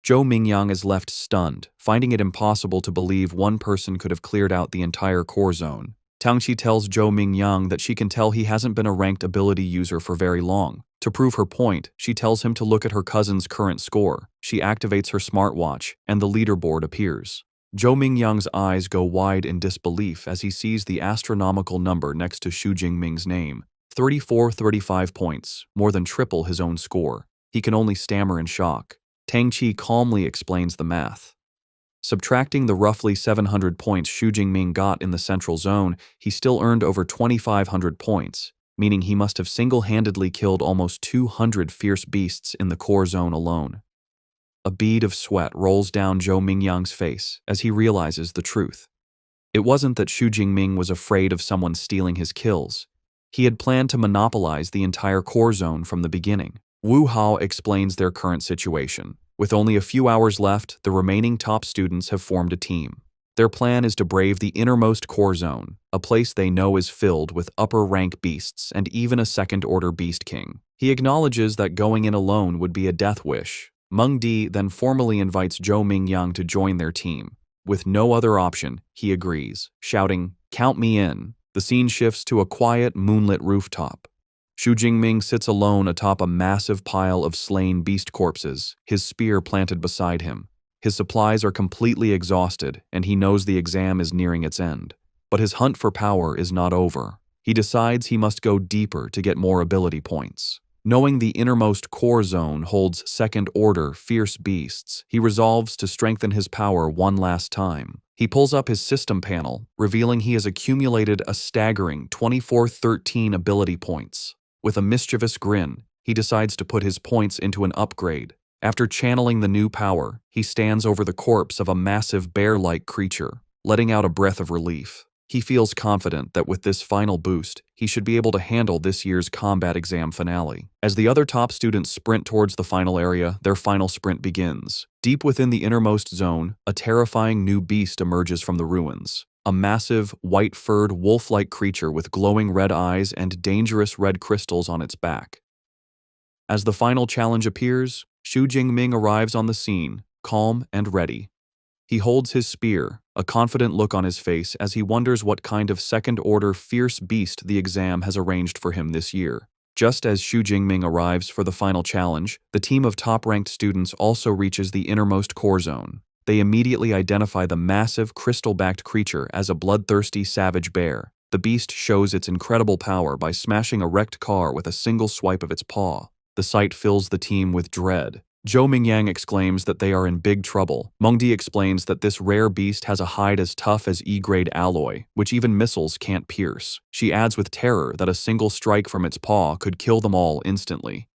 Zhou Mingyang is left stunned, finding it impossible to believe one person could have cleared out the entire core zone. Tang Qi tells Zhou Mingyang that she can tell he hasn't been a ranked ability user for very long. To prove her point, she tells him to look at her cousin's current score. She activates her smartwatch, and the leaderboard appears. Zhou Mingyang's eyes go wide in disbelief as he sees the astronomical number next to Xu Jingming's name. 35 points, more than triple his own score. He can only stammer in shock. Tang Qi calmly explains the math. Subtracting the roughly 700 points Xu Jingming got in the central zone, he still earned over 2,500 points, meaning he must have single-handedly killed almost 200 fierce beasts in the core zone alone. A bead of sweat rolls down Zhou Mingyang's face as he realizes the truth. It wasn't that Xu Jingming was afraid of someone stealing his kills. He had planned to monopolize the entire core zone from the beginning. Wu Hao explains their current situation. With only a few hours left, the remaining top students have formed a team. Their plan is to brave the innermost core zone, a place they know is filled with upper-rank beasts and even a second-order beast king. He acknowledges that going in alone would be a death wish. Meng Di then formally invites Zhou Mingyang to join their team. With no other option, he agrees, shouting, "Count me in." The scene shifts to a quiet, moonlit rooftop. Xu Jingming sits alone atop a massive pile of slain beast corpses, his spear planted beside him. His supplies are completely exhausted, and he knows the exam is nearing its end. But his hunt for power is not over. He decides he must go deeper to get more ability points. Knowing the innermost core zone holds second-order fierce beasts, he resolves to strengthen his power one last time. He pulls up his system panel, revealing he has accumulated a staggering 2413 ability points. With a mischievous grin, he decides to put his points into an upgrade. After channeling the new power, he stands over the corpse of a massive bear-like creature, letting out a breath of relief. He feels confident that with this final boost, he should be able to handle this year's combat exam finale. As the other top students sprint towards the final area, their final sprint begins. Deep within the innermost zone, a terrifying new beast emerges from the ruins. A massive, white-furred, wolf-like creature with glowing red eyes and dangerous red crystals on its back. As the final challenge appears, Xu Jingming arrives on the scene, calm and ready. He holds his spear, a confident look on his face as he wonders what kind of second-order fierce beast the exam has arranged for him this year. Just as Xu Jingming arrives for the final challenge, the team of top-ranked students also reaches the innermost core zone. They immediately identify the massive, crystal-backed creature as a bloodthirsty savage bear. The beast shows its incredible power by smashing a wrecked car with a single swipe of its paw. The sight fills the team with dread. Zhou Mingyang exclaims that they are in big trouble. Mengdi explains that this rare beast has a hide as tough as E-grade alloy, which even missiles can't pierce. She adds with terror that a single strike from its paw could kill them all instantly.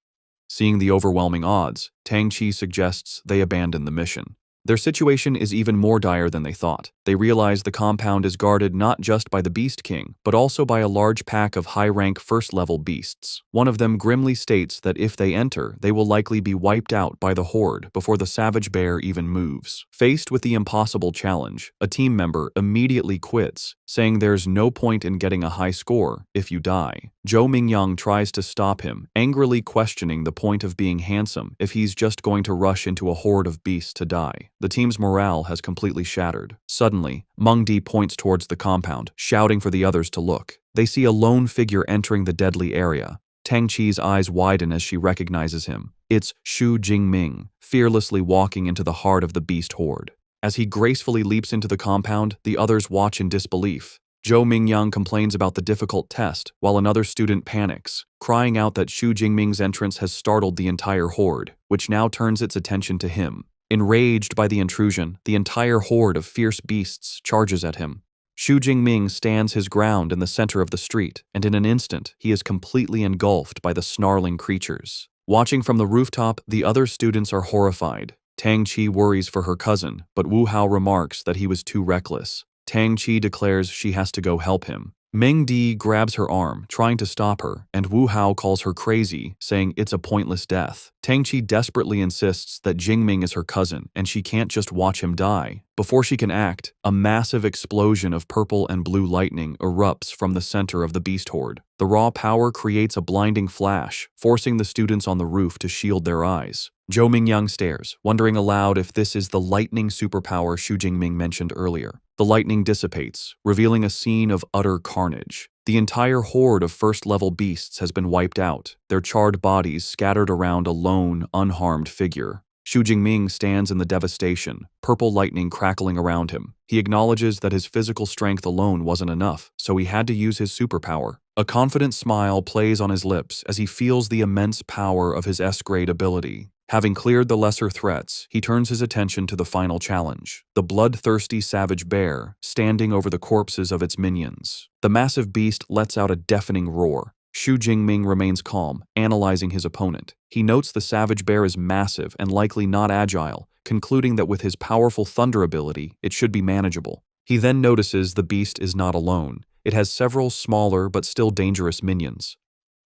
Seeing the overwhelming odds, Tang Qi suggests they abandon the mission. Their situation is even more dire than they thought. They realize the compound is guarded not just by the Beast King, but also by a large pack of high-rank first-level beasts. One of them grimly states that if they enter, they will likely be wiped out by the horde before the savage bear even moves. Faced with the impossible challenge, a team member immediately quits, saying there's no point in getting a high score if you die. Zhou Mingyang tries to stop him, angrily questioning the point of being handsome if he's just going to rush into a horde of beasts to die. The team's morale has completely shattered. Suddenly, Mengdi points towards the compound, shouting for the others to look. They see a lone figure entering the deadly area. Tang Qi's eyes widen as she recognizes him. It's Xu Jingming, fearlessly walking into the heart of the beast horde. As he gracefully leaps into the compound, the others watch in disbelief. Zhou Mingyang complains about the difficult test, while another student panics, crying out that Xu Jingming's entrance has startled the entire horde, which now turns its attention to him. Enraged by the intrusion, the entire horde of fierce beasts charges at him. Xu Jingming stands his ground in the center of the street, and in an instant, he is completely engulfed by the snarling creatures. Watching from the rooftop, the other students are horrified. Tang Qi worries for her cousin, but Wu Hao remarks that he was too reckless. Tang Qi declares she has to go help him. Meng Di grabs her arm, trying to stop her, and Wu Hao calls her crazy, saying it's a pointless death. Tang Qi desperately insists that Jingming is her cousin, and she can't just watch him die. Before she can act, a massive explosion of purple and blue lightning erupts from the center of the beast horde. The raw power creates a blinding flash, forcing the students on the roof to shield their eyes. Zhou Mingyang stares, wondering aloud if this is the lightning superpower Xu Jingming mentioned earlier. The lightning dissipates, revealing a scene of utter carnage. The entire horde of first-level beasts has been wiped out, their charred bodies scattered around a lone, unharmed figure. Xu Jingming stands in the devastation, purple lightning crackling around him. He acknowledges that his physical strength alone wasn't enough, so he had to use his superpower. A confident smile plays on his lips as he feels the immense power of his S-grade ability. Having cleared the lesser threats, he turns his attention to the final challenge, the bloodthirsty savage bear, standing over the corpses of its minions. The massive beast lets out a deafening roar. Xu Jingming remains calm, analyzing his opponent. He notes the savage bear is massive and likely not agile, concluding that with his powerful thunder ability, it should be manageable. He then notices the beast is not alone. It has several smaller but still dangerous minions.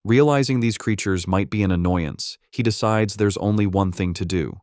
Realizing these creatures might be an annoyance, he decides there's only one thing to do.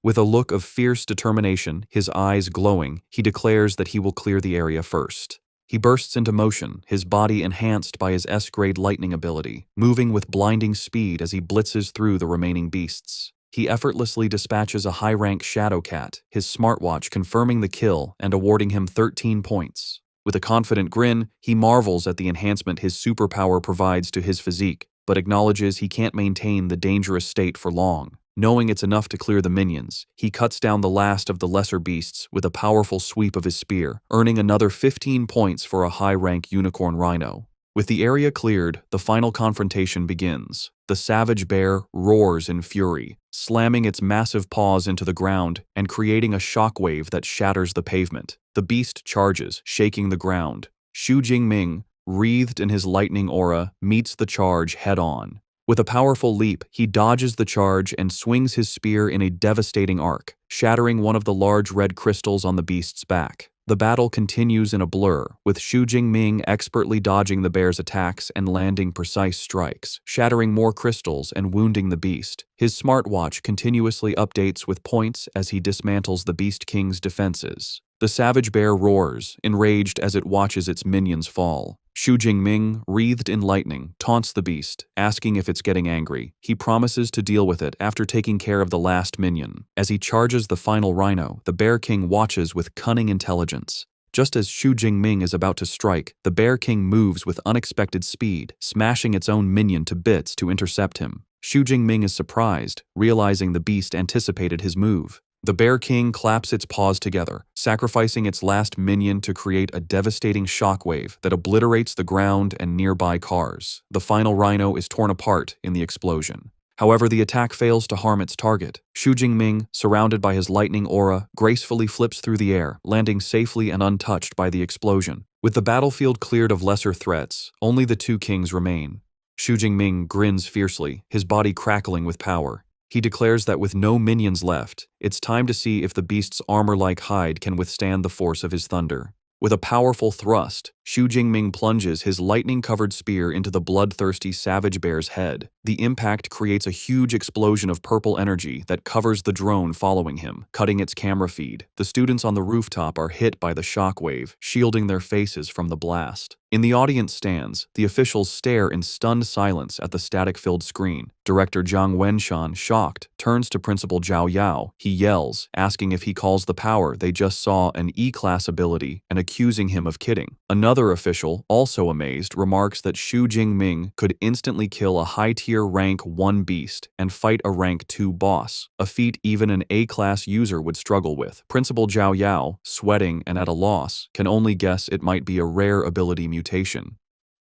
With a look of fierce determination, his eyes glowing, he declares that he will clear the area first. He bursts into motion, his body enhanced by his S-grade lightning ability, moving with blinding speed as he blitzes through the remaining beasts. He effortlessly dispatches a high-rank Shadow Cat, his smartwatch confirming the kill and awarding him 13 points. With a confident grin, he marvels at the enhancement his superpower provides to his physique, but acknowledges he can't maintain the dangerous state for long. Knowing it's enough to clear the minions, he cuts down the last of the lesser beasts with a powerful sweep of his spear, earning another 15 points for a high-rank unicorn rhino. With the area cleared, the final confrontation begins. The savage bear roars in fury, slamming its massive paws into the ground and creating a shockwave that shatters the pavement. The beast charges, shaking the ground. Xu Jingming, wreathed in his lightning aura, meets the charge head-on. With a powerful leap, he dodges the charge and swings his spear in a devastating arc, shattering one of the large red crystals on the beast's back. The battle continues in a blur, with Xu Jingming expertly dodging the bear's attacks and landing precise strikes, shattering more crystals and wounding the beast. His smartwatch continuously updates with points as he dismantles the Beast King's defenses. The savage bear roars, enraged as it watches its minions fall. Xu Jingming, wreathed in lightning, taunts the beast, asking if it's getting angry. He promises to deal with it after taking care of the last minion. As he charges the final rhino, the Bear King watches with cunning intelligence. Just as Xu Jingming is about to strike, the Bear King moves with unexpected speed, smashing its own minion to bits to intercept him. Xu Jingming is surprised, realizing the beast anticipated his move. The Bear King claps its paws together, sacrificing its last minion to create a devastating shockwave that obliterates the ground and nearby cars. The final rhino is torn apart in the explosion. However, the attack fails to harm its target. Xu Jingming, surrounded by his lightning aura, gracefully flips through the air, landing safely and untouched by the explosion. With the battlefield cleared of lesser threats, only the two kings remain. Xu Jingming grins fiercely, his body crackling with power. He declares that with no minions left, it's time to see if the beast's armor-like hide can withstand the force of his thunder. With a powerful thrust, Xu Jingming plunges his lightning-covered spear into the bloodthirsty savage bear's head. The impact creates a huge explosion of purple energy that covers the drone following him, cutting its camera feed. The students on the rooftop are hit by the shockwave, shielding their faces from the blast. In the audience stands, the officials stare in stunned silence at the static-filled screen. Director Jiang Wenshan, shocked, turns to Principal Zhao Yao. He yells, asking if he calls the power they just saw an E-class ability and accusing him of kidding. Another official, also amazed, remarks that Xu Jingming could instantly kill a high-tier rank 1 beast and fight a rank 2 boss, a feat even an A-class user would struggle with. Principal Zhao Yao, sweating and at a loss, can only guess it might be a rare ability mutation.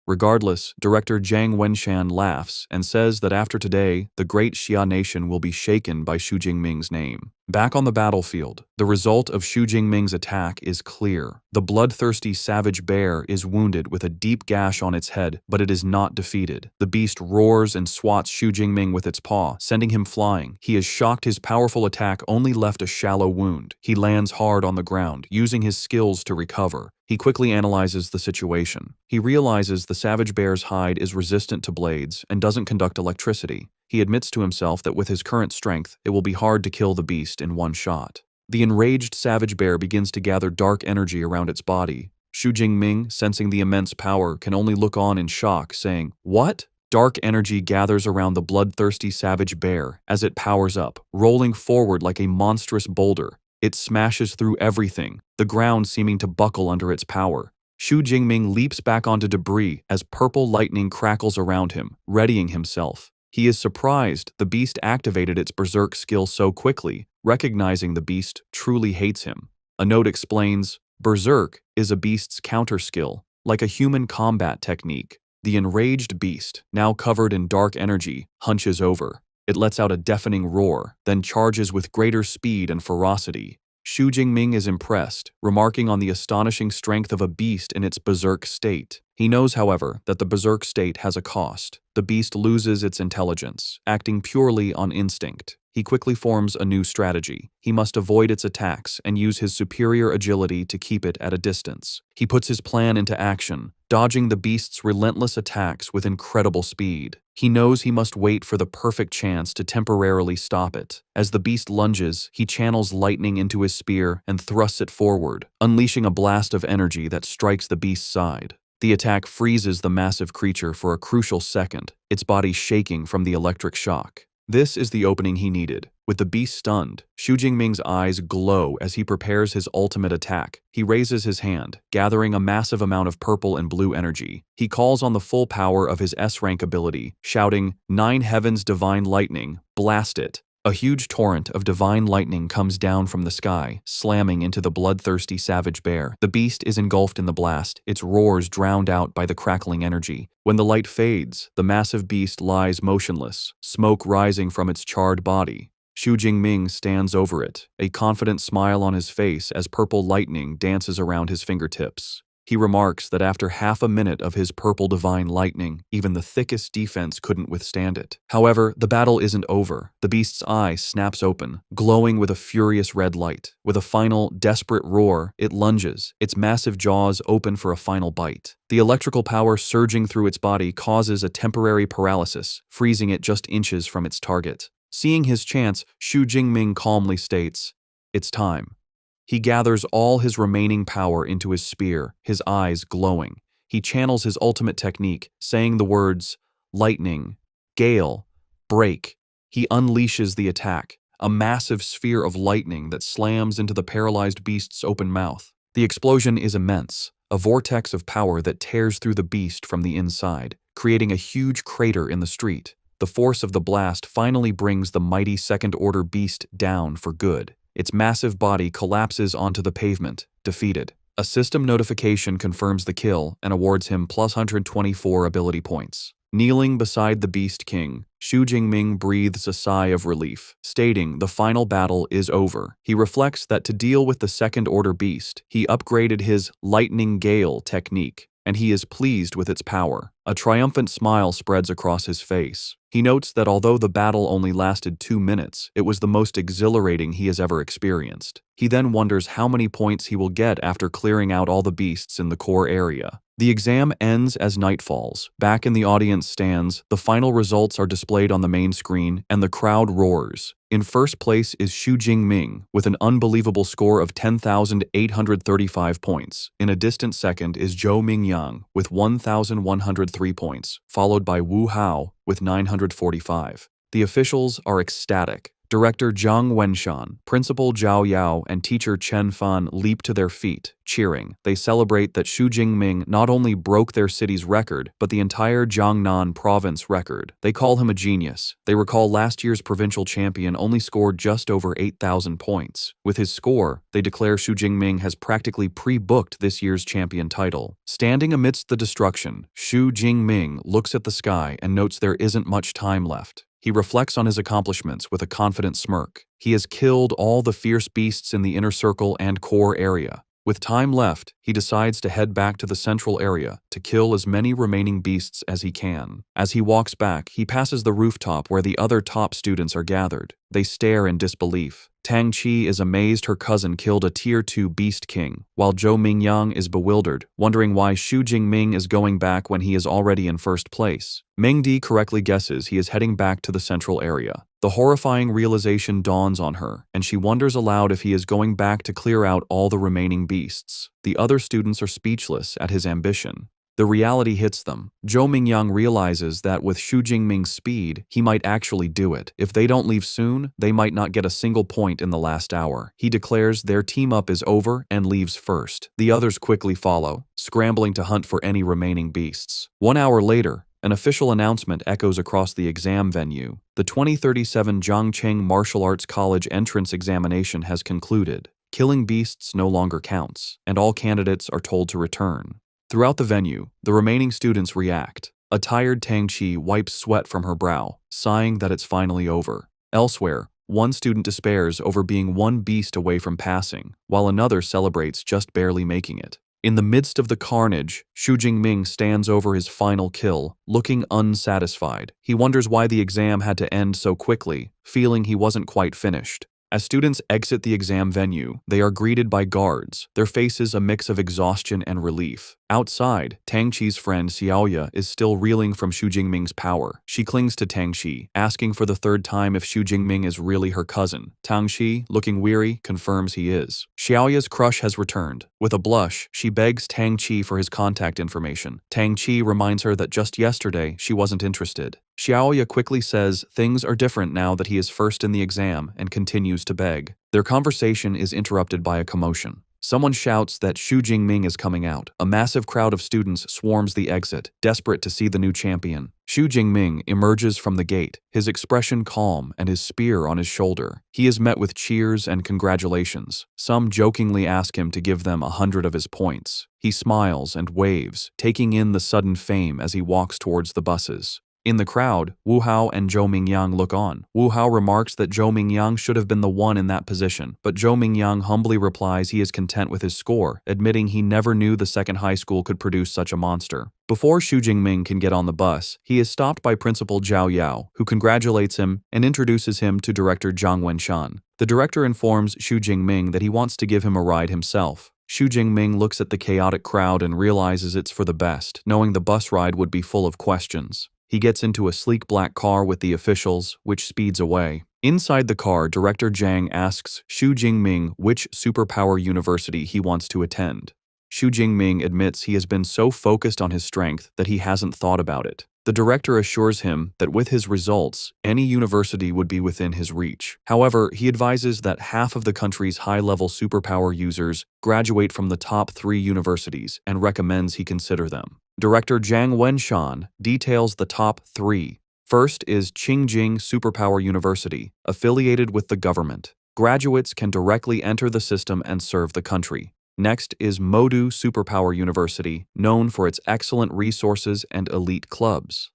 Regardless, Director Jiang Wenshan laughs and says that after today, the great Xia nation will be shaken by Xu Jingming's name. Back on the battlefield, the result of Xu Jingming's attack is clear. The bloodthirsty savage bear is wounded with a deep gash on its head, but it is not defeated. The beast roars and swats Xu Jingming with its paw, sending him flying. He is shocked his powerful attack only left a shallow wound. He lands hard on the ground, using his skills to recover. He quickly analyzes the situation. He realizes the savage bear's hide is resistant to blades and doesn't conduct electricity. He admits to himself that with his current strength, it will be hard to kill the beast in one shot. The enraged savage bear begins to gather dark energy around its body. Xu Jingming, sensing the immense power, can only look on in shock, saying, "What?" Dark energy gathers around the bloodthirsty savage bear as it powers up, rolling forward like a monstrous boulder. It smashes through everything, the ground seeming to buckle under its power. Xu Jingming leaps back onto debris as purple lightning crackles around him, readying himself. He is surprised the beast activated its berserk skill so quickly, recognizing the beast truly hates him. A note explains, berserk is a beast's counter skill, like a human combat technique. The enraged beast, now covered in dark energy, hunches over. It lets out a deafening roar, then charges with greater speed and ferocity. Xu Jingming is impressed, remarking on the astonishing strength of a beast in its berserk state. He knows, however, that the berserk state has a cost. The beast loses its intelligence, acting purely on instinct. He quickly forms a new strategy. He must avoid its attacks and use his superior agility to keep it at a distance. He puts his plan into action, dodging the beast's relentless attacks with incredible speed. He knows he must wait for the perfect chance to temporarily stop it. As the beast lunges, he channels lightning into his spear and thrusts it forward, unleashing a blast of energy that strikes the beast's side. The attack freezes the massive creature for a crucial second, its body shaking from the electric shock. This is the opening he needed. With the beast stunned, Xu Jingming's eyes glow as he prepares his ultimate attack. He raises his hand, gathering a massive amount of purple and blue energy. He calls on the full power of his S-rank ability, shouting, "Nine Heavens Divine Lightning, blast it!" A huge torrent of divine lightning comes down from the sky, slamming into the bloodthirsty savage bear. The beast is engulfed in the blast, its roars drowned out by the crackling energy. When the light fades, the massive beast lies motionless, smoke rising from its charred body. Xu Jingming stands over it, a confident smile on his face as purple lightning dances around his fingertips. He remarks that after half a minute of his purple divine lightning, even the thickest defense couldn't withstand it. However, the battle isn't over. The beast's eye snaps open, glowing with a furious red light. With a final, desperate roar, it lunges, its massive jaws open for a final bite. The electrical power surging through its body causes a temporary paralysis, freezing it just inches from its target. Seeing his chance, Xu Jingming calmly states, "It's time." He gathers all his remaining power into his spear, his eyes glowing. He channels his ultimate technique, saying the words, lightning, gale, break. He unleashes the attack, a massive sphere of lightning that slams into the paralyzed beast's open mouth. The explosion is immense, a vortex of power that tears through the beast from the inside, creating a huge crater in the street. The force of the blast finally brings the mighty second-order beast down for good. Its massive body collapses onto the pavement, defeated. A system notification confirms the kill and awards him plus 124 ability points. Kneeling beside the Beast King, Xu Jingming breathes a sigh of relief, stating the final battle is over. He reflects that to deal with the second-order beast, he upgraded his Lightning Gale technique, and he is pleased with its power. A triumphant smile spreads across his face. He notes that although the battle only lasted 2 minutes, it was the most exhilarating he has ever experienced. He then wonders how many points he will get after clearing out all the beasts in the core area. The exam ends as night falls. Back in the audience stands, the final results are displayed on the main screen, and the crowd roars. In first place is Xu Jingming, with an unbelievable score of 10,835 points. In a distant second is Zhou Mingyang, with 1,103 points, followed by Wu Hao, with 945. The officials are ecstatic. Director Zhang Wenshan, Principal Zhao Yao, and teacher Chen Fan leap to their feet, cheering. They celebrate that Xu Jingming not only broke their city's record, but the entire Jiangnan province record. They call him a genius. They recall last year's provincial champion only scored just over 8,000 points. With his score, they declare Xu Jingming has practically pre-booked this year's champion title. Standing amidst the destruction, Xu Jingming looks at the sky and notes there isn't much time left. He reflects on his accomplishments with a confident smirk. He has killed all the fierce beasts in the inner circle and core area. With time left, he decides to head back to the central area to kill as many remaining beasts as he can. As he walks back, he passes the rooftop where the other top students are gathered. They stare in disbelief. Tang Qi is amazed her cousin killed a Tier 2 Beast King, while Zhou Mingyang is bewildered, wondering why Xu Jingming is going back when he is already in first place. Mingdi correctly guesses he is heading back to the central area. The horrifying realization dawns on her, and she wonders aloud if he is going back to clear out all the remaining beasts. The other students are speechless at his ambition. The reality hits them. Zhou Mingyang realizes that with Xu Jingming's speed, he might actually do it. If they don't leave soon, they might not get a single point in the last hour. He declares their team-up is over and leaves first. The others quickly follow, scrambling to hunt for any remaining beasts. 1 hour later, an official announcement echoes across the exam venue. The 2037 Zhangcheng Martial Arts College entrance examination has concluded. Killing beasts no longer counts, and all candidates are told to return. Throughout the venue, the remaining students react. A tired Tang Qi wipes sweat from her brow, sighing that it's finally over. Elsewhere, one student despairs over being one beast away from passing, while another celebrates just barely making it. In the midst of the carnage, Xu Jingming stands over his final kill, looking unsatisfied. He wonders why the exam had to end so quickly, feeling he wasn't quite finished. As students exit the exam venue, they are greeted by guards, their faces a mix of exhaustion and relief. Outside, Tang Qi's friend Xiaoya is still reeling from Xu Jingming's power. She clings to Tang Qi, asking for the third time if Xu Jingming is really her cousin. Tang Qi, looking weary, confirms he is. Xiaoya's crush has returned. With a blush, she begs Tang Qi for his contact information. Tang Qi reminds her that just yesterday she wasn't interested. Xiaoya quickly says things are different now that he is first in the exam and continues to beg. Their conversation is interrupted by a commotion. Someone shouts that Xu Jingming is coming out. A massive crowd of students swarms the exit, desperate to see the new champion. Xu Jingming emerges from the gate, his expression calm and his spear on his shoulder. He is met with cheers and congratulations. Some jokingly ask him to give them 100 of his points. He smiles and waves, taking in the sudden fame as he walks towards the buses. In the crowd, Wu Hao and Zhou Mingyang look on. Wu Hao remarks that Zhou Mingyang should have been the one in that position, but Zhou Mingyang humbly replies he is content with his score, admitting he never knew the second high school could produce such a monster. Before Xu Jingming can get on the bus, he is stopped by Principal Zhao Yao, who congratulates him and introduces him to Director Zhang Wenshan. The director informs Xu Jingming that he wants to give him a ride himself. Xu Jingming looks at the chaotic crowd and realizes it's for the best, knowing the bus ride would be full of questions. He gets into a sleek black car with the officials, which speeds away. Inside the car, Director Zhang asks Xu Jingming which superpower university he wants to attend. Xu Jingming admits he has been so focused on his strength that he hasn't thought about it. The director assures him that with his results, any university would be within his reach. However, he advises that half of the country's high-level superpower users graduate from the top 3 universities and recommends he consider them. Director Zhang Wenshan details the top 3. First is Qingjing Superpower University, affiliated with the government. Graduates can directly enter the system and serve the country. Next is Modu Superpower University, known for its excellent resources and elite clubs.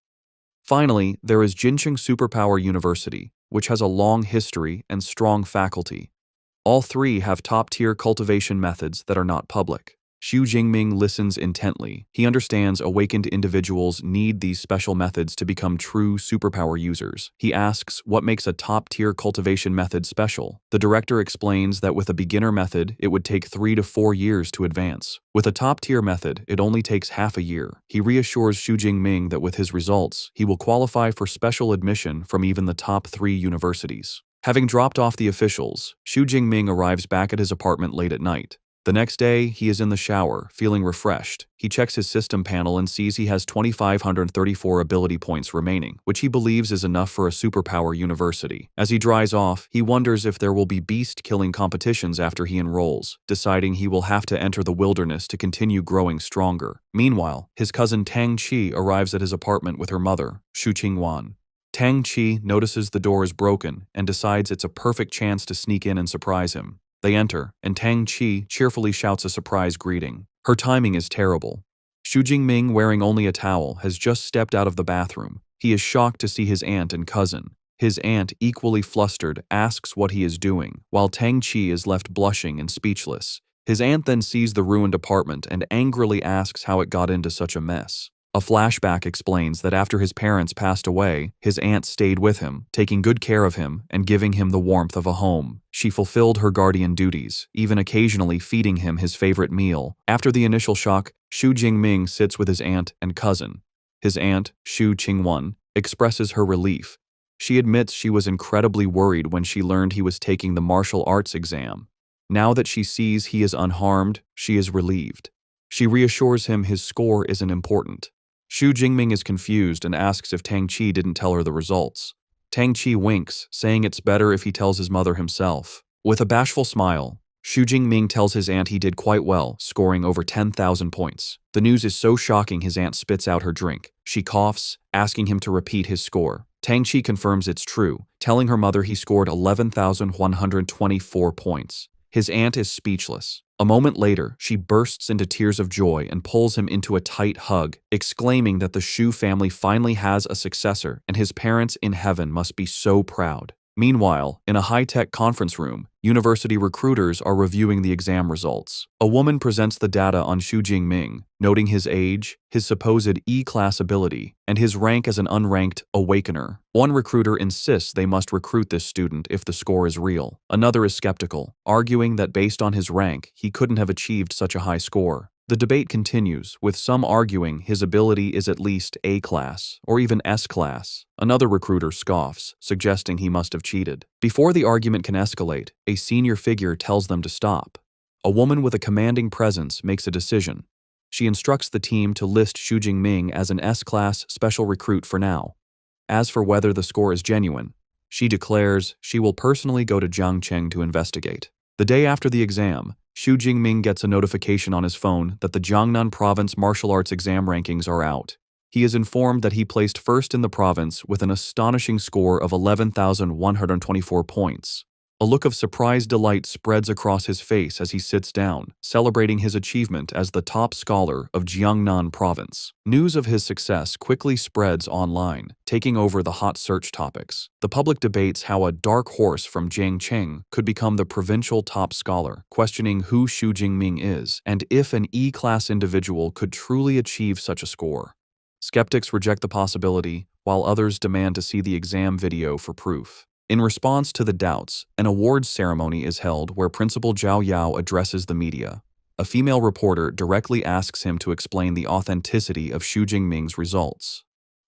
Finally, there is Jincheng Superpower University, which has a long history and strong faculty. All 3 have top-tier cultivation methods that are not public. Xu Jingming listens intently. He understands awakened individuals need these special methods to become true superpower users. He asks what makes a top-tier cultivation method special. The director explains that with a beginner method, it would take 3 to 4 years to advance. With a top-tier method, it only takes half a year. He reassures Xu Jingming that with his results, he will qualify for special admission from even the top 3 universities. Having dropped off the officials, Xu Jingming arrives back at his apartment late at night. The next day, he is in the shower, feeling refreshed. He checks his system panel and sees he has 2,534 ability points remaining, which he believes is enough for a superpower university. As he dries off, he wonders if there will be beast-killing competitions after he enrolls, deciding he will have to enter the wilderness to continue growing stronger. Meanwhile, his cousin Tang Qi arrives at his apartment with her mother, Xu Qingwan. Tang Qi notices the door is broken and decides it's a perfect chance to sneak in and surprise him. They enter, and Tang Qi cheerfully shouts a surprise greeting. Her timing is terrible. Xu Jingming, wearing only a towel, has just stepped out of the bathroom. He is shocked to see his aunt and cousin. His aunt, equally flustered, asks what he is doing, while Tang Qi is left blushing and speechless. His aunt then sees the ruined apartment and angrily asks how it got into such a mess. A flashback explains that after his parents passed away, his aunt stayed with him, taking good care of him and giving him the warmth of a home. She fulfilled her guardian duties, even occasionally feeding him his favorite meal. After the initial shock, Xu Jingming sits with his aunt and cousin. His aunt, Xu Qingwan, expresses her relief. She admits she was incredibly worried when she learned he was taking the martial arts exam. Now that she sees he is unharmed, she is relieved. She reassures him his score isn't important. Xu Jingming is confused and asks if Tang Qi didn't tell her the results. Tang Qi winks, saying it's better if he tells his mother himself. With a bashful smile, Xu Jingming tells his aunt he did quite well, scoring over 10,000 points. The news is so shocking his aunt spits out her drink. She coughs, asking him to repeat his score. Tang Qi confirms it's true, telling her mother he scored 11,124 points. His aunt is speechless. A moment later, she bursts into tears of joy and pulls him into a tight hug, exclaiming that the Xu family finally has a successor and his parents in heaven must be so proud. Meanwhile, in a high-tech conference room, university recruiters are reviewing the exam results. A woman presents the data on Xu Jingming, noting his age, his supposed E-class ability, and his rank as an unranked awakener. One recruiter insists they must recruit this student if the score is real. Another is skeptical, arguing that based on his rank, he couldn't have achieved such a high score. The debate continues, with some arguing his ability is at least A-class, or even S-class. Another recruiter scoffs, suggesting he must have cheated. Before the argument can escalate, a senior figure tells them to stop. A woman with a commanding presence makes a decision. She instructs the team to list Xu Jingming as an S-class special recruit for now. As for whether the score is genuine, she declares she will personally go to Jiangcheng to investigate. The day after the exam, Xu Jingming gets a notification on his phone that the Jiangnan Province martial arts exam rankings are out. He is informed that he placed first in the province with an astonishing score of 11,124 points. A look of surprised delight spreads across his face as he sits down, celebrating his achievement as the top scholar of Jiangnan Province. News of his success quickly spreads online, taking over the hot search topics. The public debates how a dark horse from Jiangcheng could become the provincial top scholar, questioning who Xu Jingming is and if an E-class individual could truly achieve such a score. Skeptics reject the possibility, while others demand to see the exam video for proof. In response to the doubts, an awards ceremony is held where Principal Zhao Yao addresses the media. A female reporter directly asks him to explain the authenticity of Xu Jingming's results.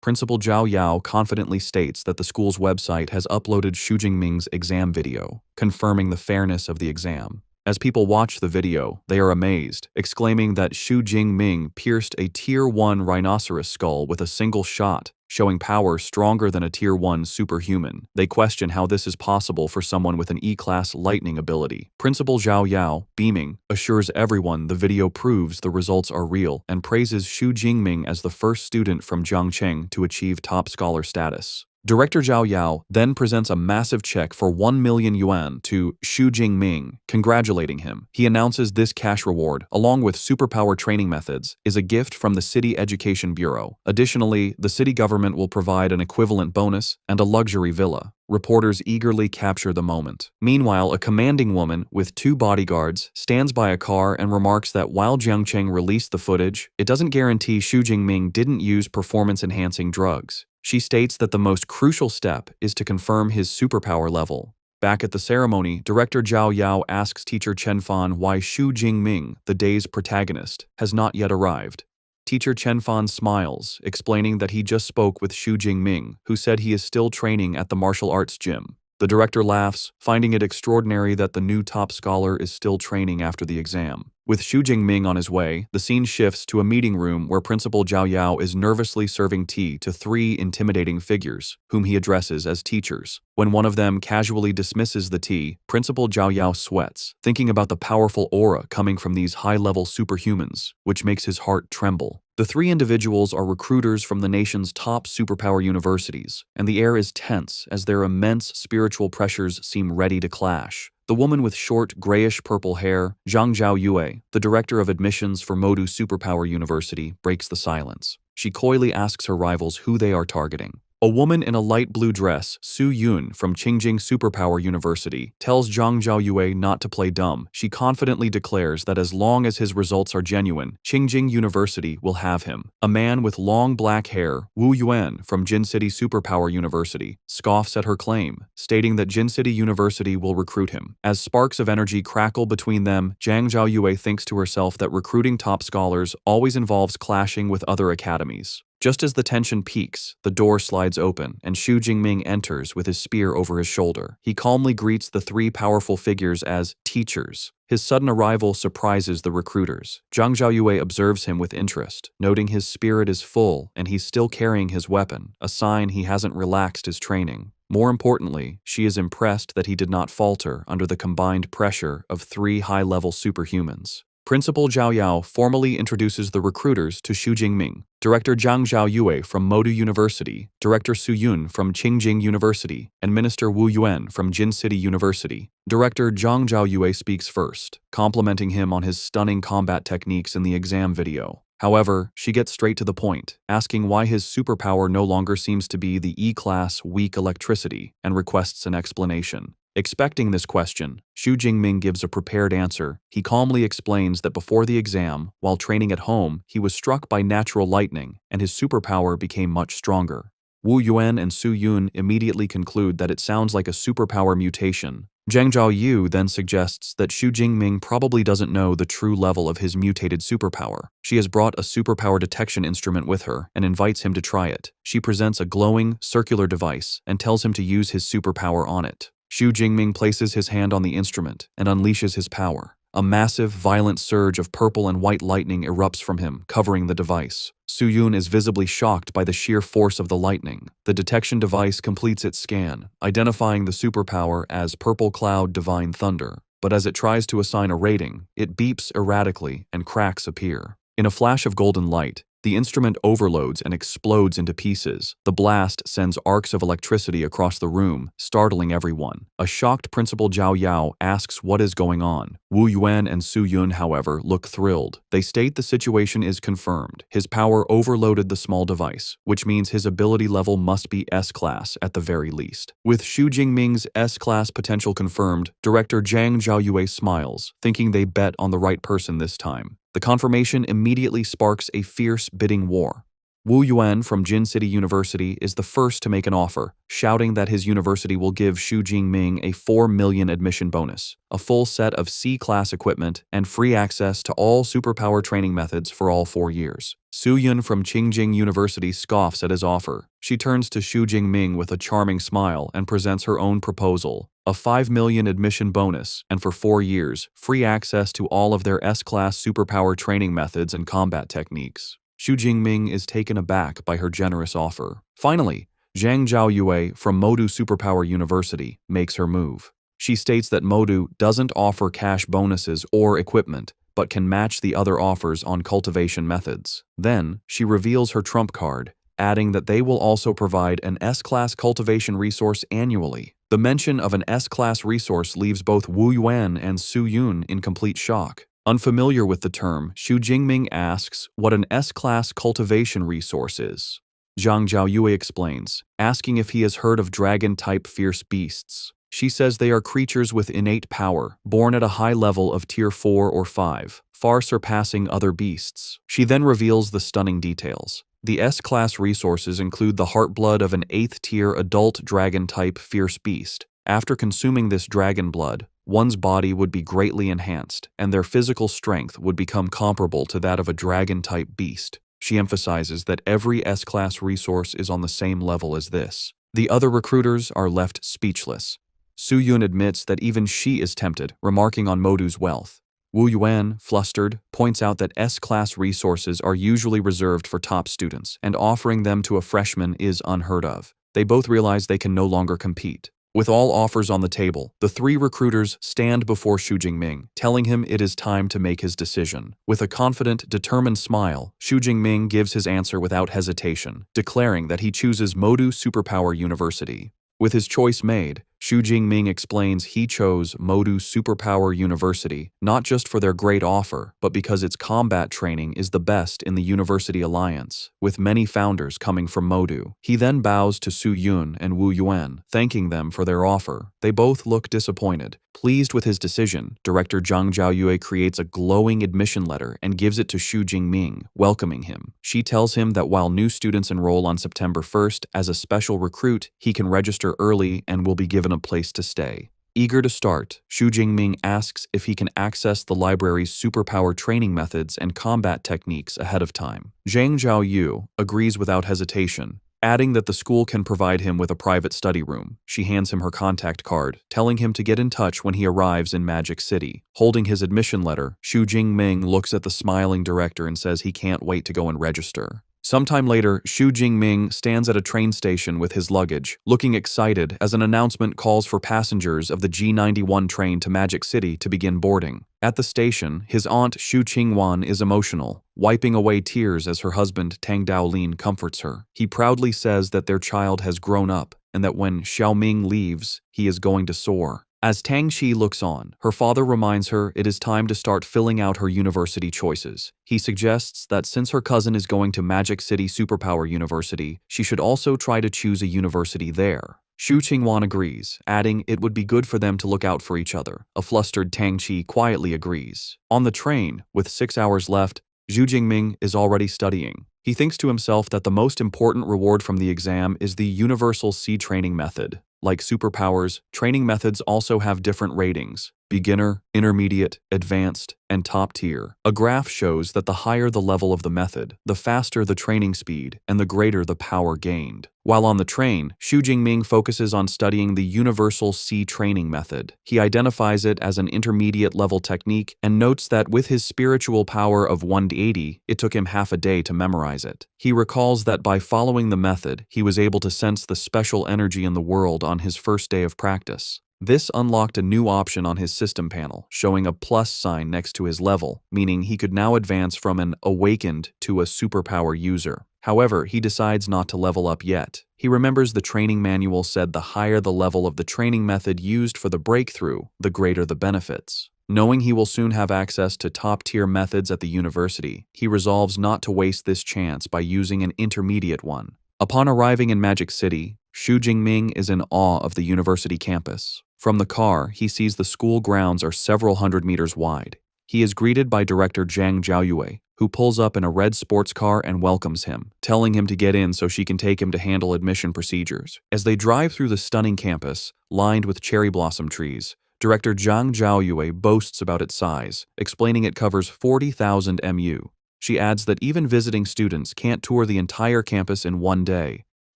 Principal Zhao Yao confidently states that the school's website has uploaded Xu Jingming's exam video, confirming the fairness of the exam. As people watch the video, they are amazed, exclaiming that Xu Jingming pierced a Tier 1 rhinoceros skull with a single shot, showing power stronger than a Tier 1 superhuman. They question how this is possible for someone with an E-class lightning ability. Principal Zhao Yao, beaming, assures everyone the video proves the results are real and praises Xu Jingming as the first student from Jiangcheng to achieve top scholar status. Director Zhao Yao then presents a massive check for 1 million yuan to Xu Jingming, congratulating him. He announces this cash reward, along with superpower training methods, is a gift from the City Education Bureau. Additionally, the city government will provide an equivalent bonus and a luxury villa. Reporters eagerly capture the moment. Meanwhile, a commanding woman with 2 bodyguards stands by a car and remarks that while Jiangcheng released the footage, it doesn't guarantee Xu Jingming didn't use performance-enhancing drugs. She states that the most crucial step is to confirm his superpower level. Back at the ceremony, Director Zhao Yao asks teacher Chen Fan why Xu Jingming, the day's protagonist, has not yet arrived. Teacher Chen Fan smiles, explaining that he just spoke with Xu Jingming, who said he is still training at the martial arts gym. The director laughs, finding it extraordinary that the new top scholar is still training after the exam. With Xu Jingming on his way, the scene shifts to a meeting room where Principal Zhao Yao is nervously serving tea to 3 intimidating figures, whom he addresses as teachers. When one of them casually dismisses the tea, Principal Zhao Yao sweats, thinking about the powerful aura coming from these high-level superhumans, which makes his heart tremble. The 3 individuals are recruiters from the nation's top superpower universities, and the air is tense as their immense spiritual pressures seem ready to clash. The woman with short, grayish-purple hair, Zhang Zhaoyue, the director of admissions for Modu Superpower University, breaks the silence. She coyly asks her rivals who they are targeting. A woman in a light blue dress, Su Yun from Qingjing Superpower University, tells Zhang Zhaoyue not to play dumb. She confidently declares that as long as his results are genuine, Qingjing University will have him. A man with long black hair, Wu Yuan from Jin City Superpower University, scoffs at her claim, stating that Jin City University will recruit him. As sparks of energy crackle between them, Zhang Zhaoyue thinks to herself that recruiting top scholars always involves clashing with other academies. Just as the tension peaks, the door slides open and Xu Jingming enters with his spear over his shoulder. He calmly greets the 3 powerful figures as teachers. His sudden arrival surprises the recruiters. Zhang Zhaoyue observes him with interest, noting his spirit is full and he's still carrying his weapon, a sign he hasn't relaxed his training. More importantly, she is impressed that he did not falter under the combined pressure of 3 high-level superhumans. Principal Zhao Yao formally introduces the recruiters to Xu Jingming, Director Zhang Zhaoyue from Modu University, Director Su Yun from Qingjing University, and Minister Wu Yuan from Jin City University. Director Zhang Zhaoyue speaks first, complimenting him on his stunning combat techniques in the exam video. However, she gets straight to the point, asking why his superpower no longer seems to be the E-class weak electricity, and requests an explanation. Expecting this question, Xu Jingming gives a prepared answer. He calmly explains that before the exam, while training at home, he was struck by natural lightning, and his superpower became much stronger. Wu Yuan and Su Yun immediately conclude that it sounds like a superpower mutation. Zhang Zhaoyu then suggests that Xu Jingming probably doesn't know the true level of his mutated superpower. She has brought a superpower detection instrument with her and invites him to try it. She presents a glowing, circular device and tells him to use his superpower on it. Xu Jingming places his hand on the instrument and unleashes his power. A massive, violent surge of purple and white lightning erupts from him, covering the device. Su Yun is visibly shocked by the sheer force of the lightning. The detection device completes its scan, identifying the superpower as Purple Cloud Divine Thunder. but as it tries to assign a rating, it beeps erratically and cracks appear. In a flash of golden light, the instrument overloads and explodes into pieces. The blast sends arcs of electricity across the room, startling everyone. A shocked Principal Zhao Yao asks what is going on. Wu Yuan and Su Yun, however, look thrilled. They state the situation is confirmed. His power overloaded the small device, which means his ability level must be S-class at the very least. With Xu Jingming's S-class potential confirmed, director Zhang Zhaoyue smiles, thinking they bet on the right person this time. The confirmation immediately sparks a fierce bidding war. Wu Yuan from Jin City University is the first to make an offer, shouting that his university will give Xu Jingming a 4 million admission bonus, a full set of C-class equipment, and free access to all superpower training methods for all 4 years. Su Yun from Qingjing University scoffs at his offer. She turns to Xu Jingming with a charming smile and presents her own proposal. A 5 million admission bonus, and for 4 years, free access to all of their S-class superpower training methods and combat techniques. Xu Jingming is taken aback by her generous offer. Finally, Zhang Zhaoyue from Modu Superpower University makes her move. She states that Modu doesn't offer cash bonuses or equipment, but can match the other offers on cultivation methods. Then, she reveals her trump card, adding that they will also provide an S-class cultivation resource annually. The mention of an S-class resource leaves both Wu Yuan and Su Yun in complete shock. Unfamiliar with the term, Xu Jingming asks what an S-class cultivation resource is. Zhang Zhaoyue explains, asking if he has heard of dragon-type fierce beasts. She says they are creatures with innate power, born at a high level of tier 4 or 5, far surpassing other beasts. She then reveals the stunning details. The S-class resources include the heartblood of an 8th-tier adult dragon-type fierce beast. After consuming this dragon blood, one's body would be greatly enhanced, and their physical strength would become comparable to that of a dragon-type beast. She emphasizes that every S-class resource is on the same level as this. The other recruiters are left speechless. Su Yun admits that even she is tempted, remarking on Modu's wealth. Wu Yuan, flustered, points out that S-class resources are usually reserved for top students, and offering them to a freshman is unheard of. They both realize they can no longer compete. With all offers on the table, the 3 recruiters stand before Xu Jingming, telling him it is time to make his decision. With a confident, determined smile, Xu Jingming gives his answer without hesitation, declaring that he chooses Modu Superpower University. With his choice made, Xu Jingming explains he chose Modu Superpower University not just for their great offer, but because its combat training is the best in the University Alliance, with many founders coming from Modu. He then bows to Su Yun and Wu Yuan, thanking them for their offer. They both look disappointed. Pleased with his decision, director Zhang Zhaoyue creates a glowing admission letter and gives it to Xu Jingming, welcoming him. She tells him that while new students enroll on September 1st as a special recruit, he can register early and will be given a place to stay. Eager to start, Xu Jingming asks if he can access the library's superpower training methods and combat techniques ahead of time. Zhang Zhaoyu agrees without hesitation, adding that the school can provide him with a private study room. She hands him her contact card, telling him to get in touch when he arrives in Magic City. Holding his admission letter, Xu Jingming looks at the smiling director and says he can't wait to go and register. Sometime later, Xu Jingming stands at a train station with his luggage, looking excited as an announcement calls for passengers of the G91 train to Magic City to begin boarding. At the station, his aunt Xu Qingwan is emotional, wiping away tears as her husband Tang Daolin comforts her. He proudly says that their child has grown up and that when Xiaoming leaves, he is going to soar. As Tang Xi looks on, her father reminds her it is time to start filling out her university choices. He suggests that since her cousin is going to Magic City Superpower University, she should also try to choose a university there. Xu Qingwan agrees, adding it would be good for them to look out for each other. A flustered Tang Qi quietly agrees. On the train, with 6 hours left, Xu Jingming is already studying. He thinks to himself that the most important reward from the exam is the Universal C training method. Like superpowers, training methods also have different ratings: beginner, intermediate, advanced, and top tier. A graph shows that the higher the level of the method, the faster the training speed and the greater the power gained. While on the train, Xu Jingming focuses on studying the Universal C training method. He identifies it as an intermediate level technique and notes that with his spiritual power of 180, it took him half a day to memorize it. He recalls that by following the method, he was able to sense the special energy in the world on his first day of practice. This unlocked a new option on his system panel, showing a plus sign next to his level, meaning he could now advance from an awakened to a superpower user. However, he decides not to level up yet. He remembers the training manual said the higher the level of the training method used for the breakthrough, the greater the benefits. Knowing he will soon have access to top-tier methods at the university, he resolves not to waste this chance by using an intermediate one. Upon arriving in Magic City, Xu Jingming is in awe of the university campus. From the car, he sees the school grounds are several hundred meters wide. He is greeted by director Zhang Zhaoyue, who pulls up in a red sports car and welcomes him, telling him to get in so she can take him to handle admission procedures. As they drive through the stunning campus, lined with cherry blossom trees, director Zhang Zhaoyue boasts about its size, explaining it covers 40,000 mu. She adds that even visiting students can't tour the entire campus in one day.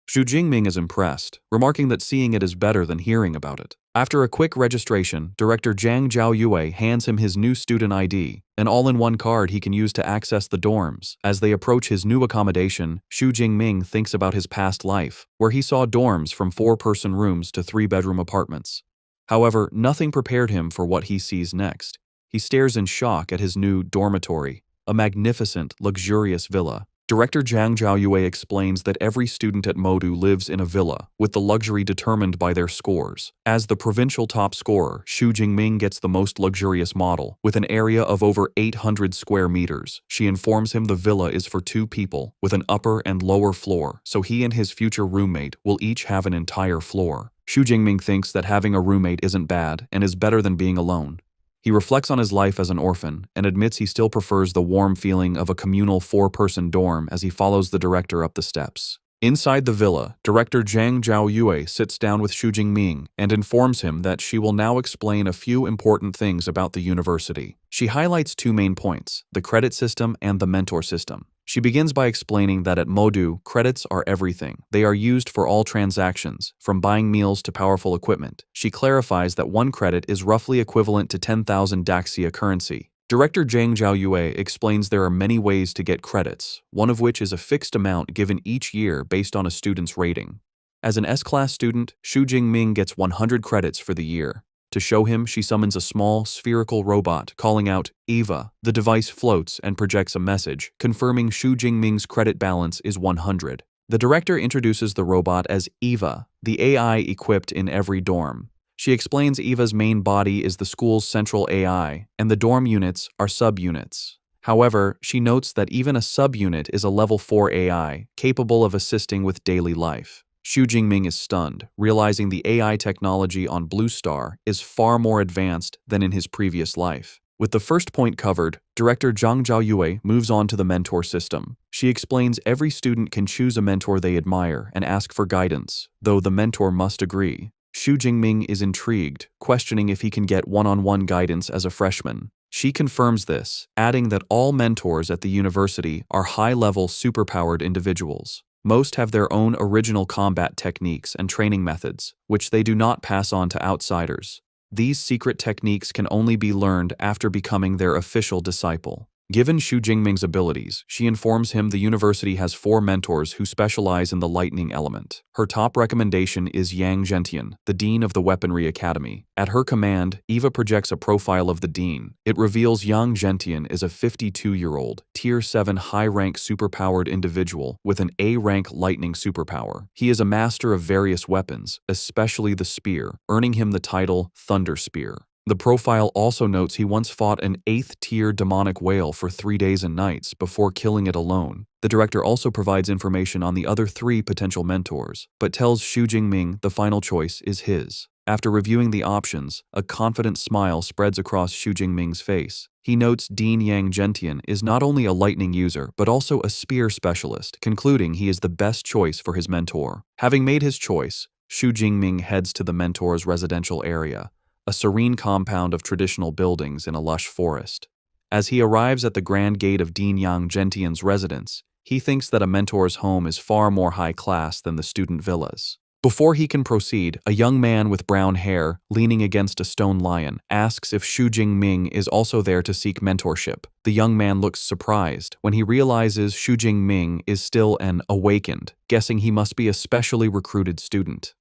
Xu Jingming is impressed, remarking that seeing it is better than hearing about it. After a quick registration, director Zhang Zhaoyue hands him his new student ID, an all-in-one card he can use to access the dorms. As they approach his new accommodation, Xu Jingming thinks about his past life, where he saw dorms from 4-person rooms to 3-bedroom apartments. However, nothing prepared him for what he sees next. He stares in shock at his new dormitory, a magnificent, luxurious villa. Director Zhang Zhaoyue explains that every student at Modu lives in a villa, with the luxury determined by their scores. As the provincial top scorer, Xu Jingming gets the most luxurious model, with an area of over 800 square meters. She informs him the villa is for 2 people, with an upper and lower floor, so he and his future roommate will each have an entire floor. Xu Jingming thinks that having a roommate isn't bad and is better than being alone. He reflects on his life as an orphan and admits he still prefers the warm feeling of a communal 4-person dorm as he follows the director up the steps. Inside the villa, director Zhang Zhaoyue sits down with Xu Jingming and informs him that she will now explain a few important things about the university. She highlights 2 main points, the credit system and the mentor system. She begins by explaining that at Modu, credits are everything. They are used for all transactions, from buying meals to powerful equipment. She clarifies that 1 credit is roughly equivalent to 10,000 Daxia currency. Director Zhang Zhaoyue explains there are many ways to get credits, one of which is a fixed amount given each year based on a student's rating. As an S-class student, Xu Jingming gets 100 credits for the year. To show him, she summons a small, spherical robot, calling out, Eva. The device floats and projects a message, confirming Xu Jingming's credit balance is 100. The director introduces the robot as Eva, the AI equipped in every dorm. She explains Eva's main body is the school's central AI, and the dorm units are subunits. However, she notes that even a subunit is a level 4 AI, capable of assisting with daily life. Xu Jingming is stunned, realizing the AI technology on Blue Star is far more advanced than in his previous life. With the first point covered, director Zhang Zhaoyue moves on to the mentor system. She explains every student can choose a mentor they admire and ask for guidance, though the mentor must agree. Xu Jingming is intrigued, questioning if he can get one-on-one guidance as a freshman. She confirms this, adding that all mentors at the university are high-level superpowered individuals. Most have their own original combat techniques and training methods, which they do not pass on to outsiders. These secret techniques can only be learned after becoming their official disciple. Given Xu Jingming's abilities, she informs him the university has 4 mentors who specialize in the lightning element. Her top recommendation is Yang Zhentian, the dean of the Weaponry Academy. At her command, Eva projects a profile of the dean. It reveals Yang Zhentian is a 52-year-old, Tier 7 high-rank superpowered individual with an A-rank lightning superpower. He is a master of various weapons, especially the spear, earning him the title Thunder Spear. The profile also notes he once fought an 8th-tier demonic whale for 3 days and nights before killing it alone. The director also provides information on the other 3 potential mentors, but tells Xu Jingming the final choice is his. After reviewing the options, a confident smile spreads across Xu Jingming's face. He notes Dean Yang Zhentian is not only a lightning user, but also a spear specialist, concluding he is the best choice for his mentor. Having made his choice, Xu Jingming heads to the mentor's residential area, a serene compound of traditional buildings in a lush forest. As he arrives at the grand gate of Dean Yang Zhentian's residence, he thinks that a mentor's home is far more high class than the student villas. Before he can proceed, a young man with brown hair, leaning against a stone lion, asks if Xu Jingming is also there to seek mentorship. The young man looks surprised when he realizes Xu Jingming is still an awakened, guessing he must be a specially recruited student.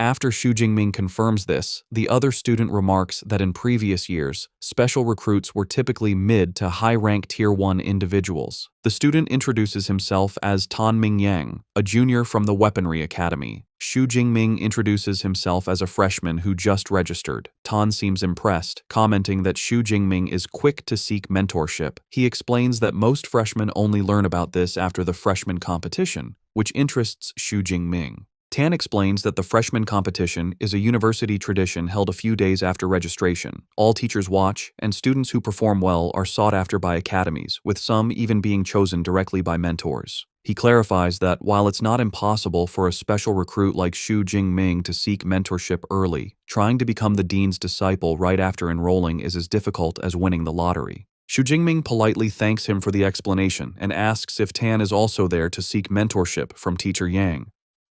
After Xu Jingming confirms this, the other student remarks that in previous years, special recruits were typically mid to high-rank Tier 1 individuals. The student introduces himself as Tan Mingyang, a junior from the Weaponry Academy. Xu Jingming introduces himself as a freshman who just registered. Tan seems impressed, commenting that Xu Jingming is quick to seek mentorship. He explains that most freshmen only learn about this after the freshman competition, which interests Xu Jingming. Tan explains that the freshman competition is a university tradition held a few days after registration. All teachers watch, and students who perform well are sought after by academies, with some even being chosen directly by mentors. He clarifies that while it's not impossible for a special recruit like Xu Jingming to seek mentorship early, trying to become the dean's disciple right after enrolling is as difficult as winning the lottery. Xu Jingming politely thanks him for the explanation and asks if Tan is also there to seek mentorship from Teacher Yang.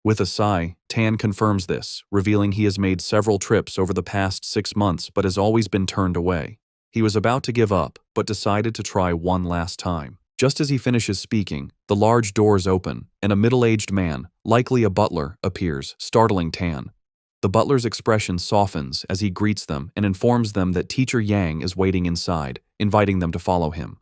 With a sigh, Tan confirms this, revealing he has made several trips over the past 6 months but has always been turned away. He was about to give up, but decided to try one last time. Just as he finishes speaking, the large doors open, and a middle-aged man, likely a butler, appears, startling Tan. The butler's expression softens as he greets them and informs them that Teacher Yang is waiting inside, inviting them to follow him.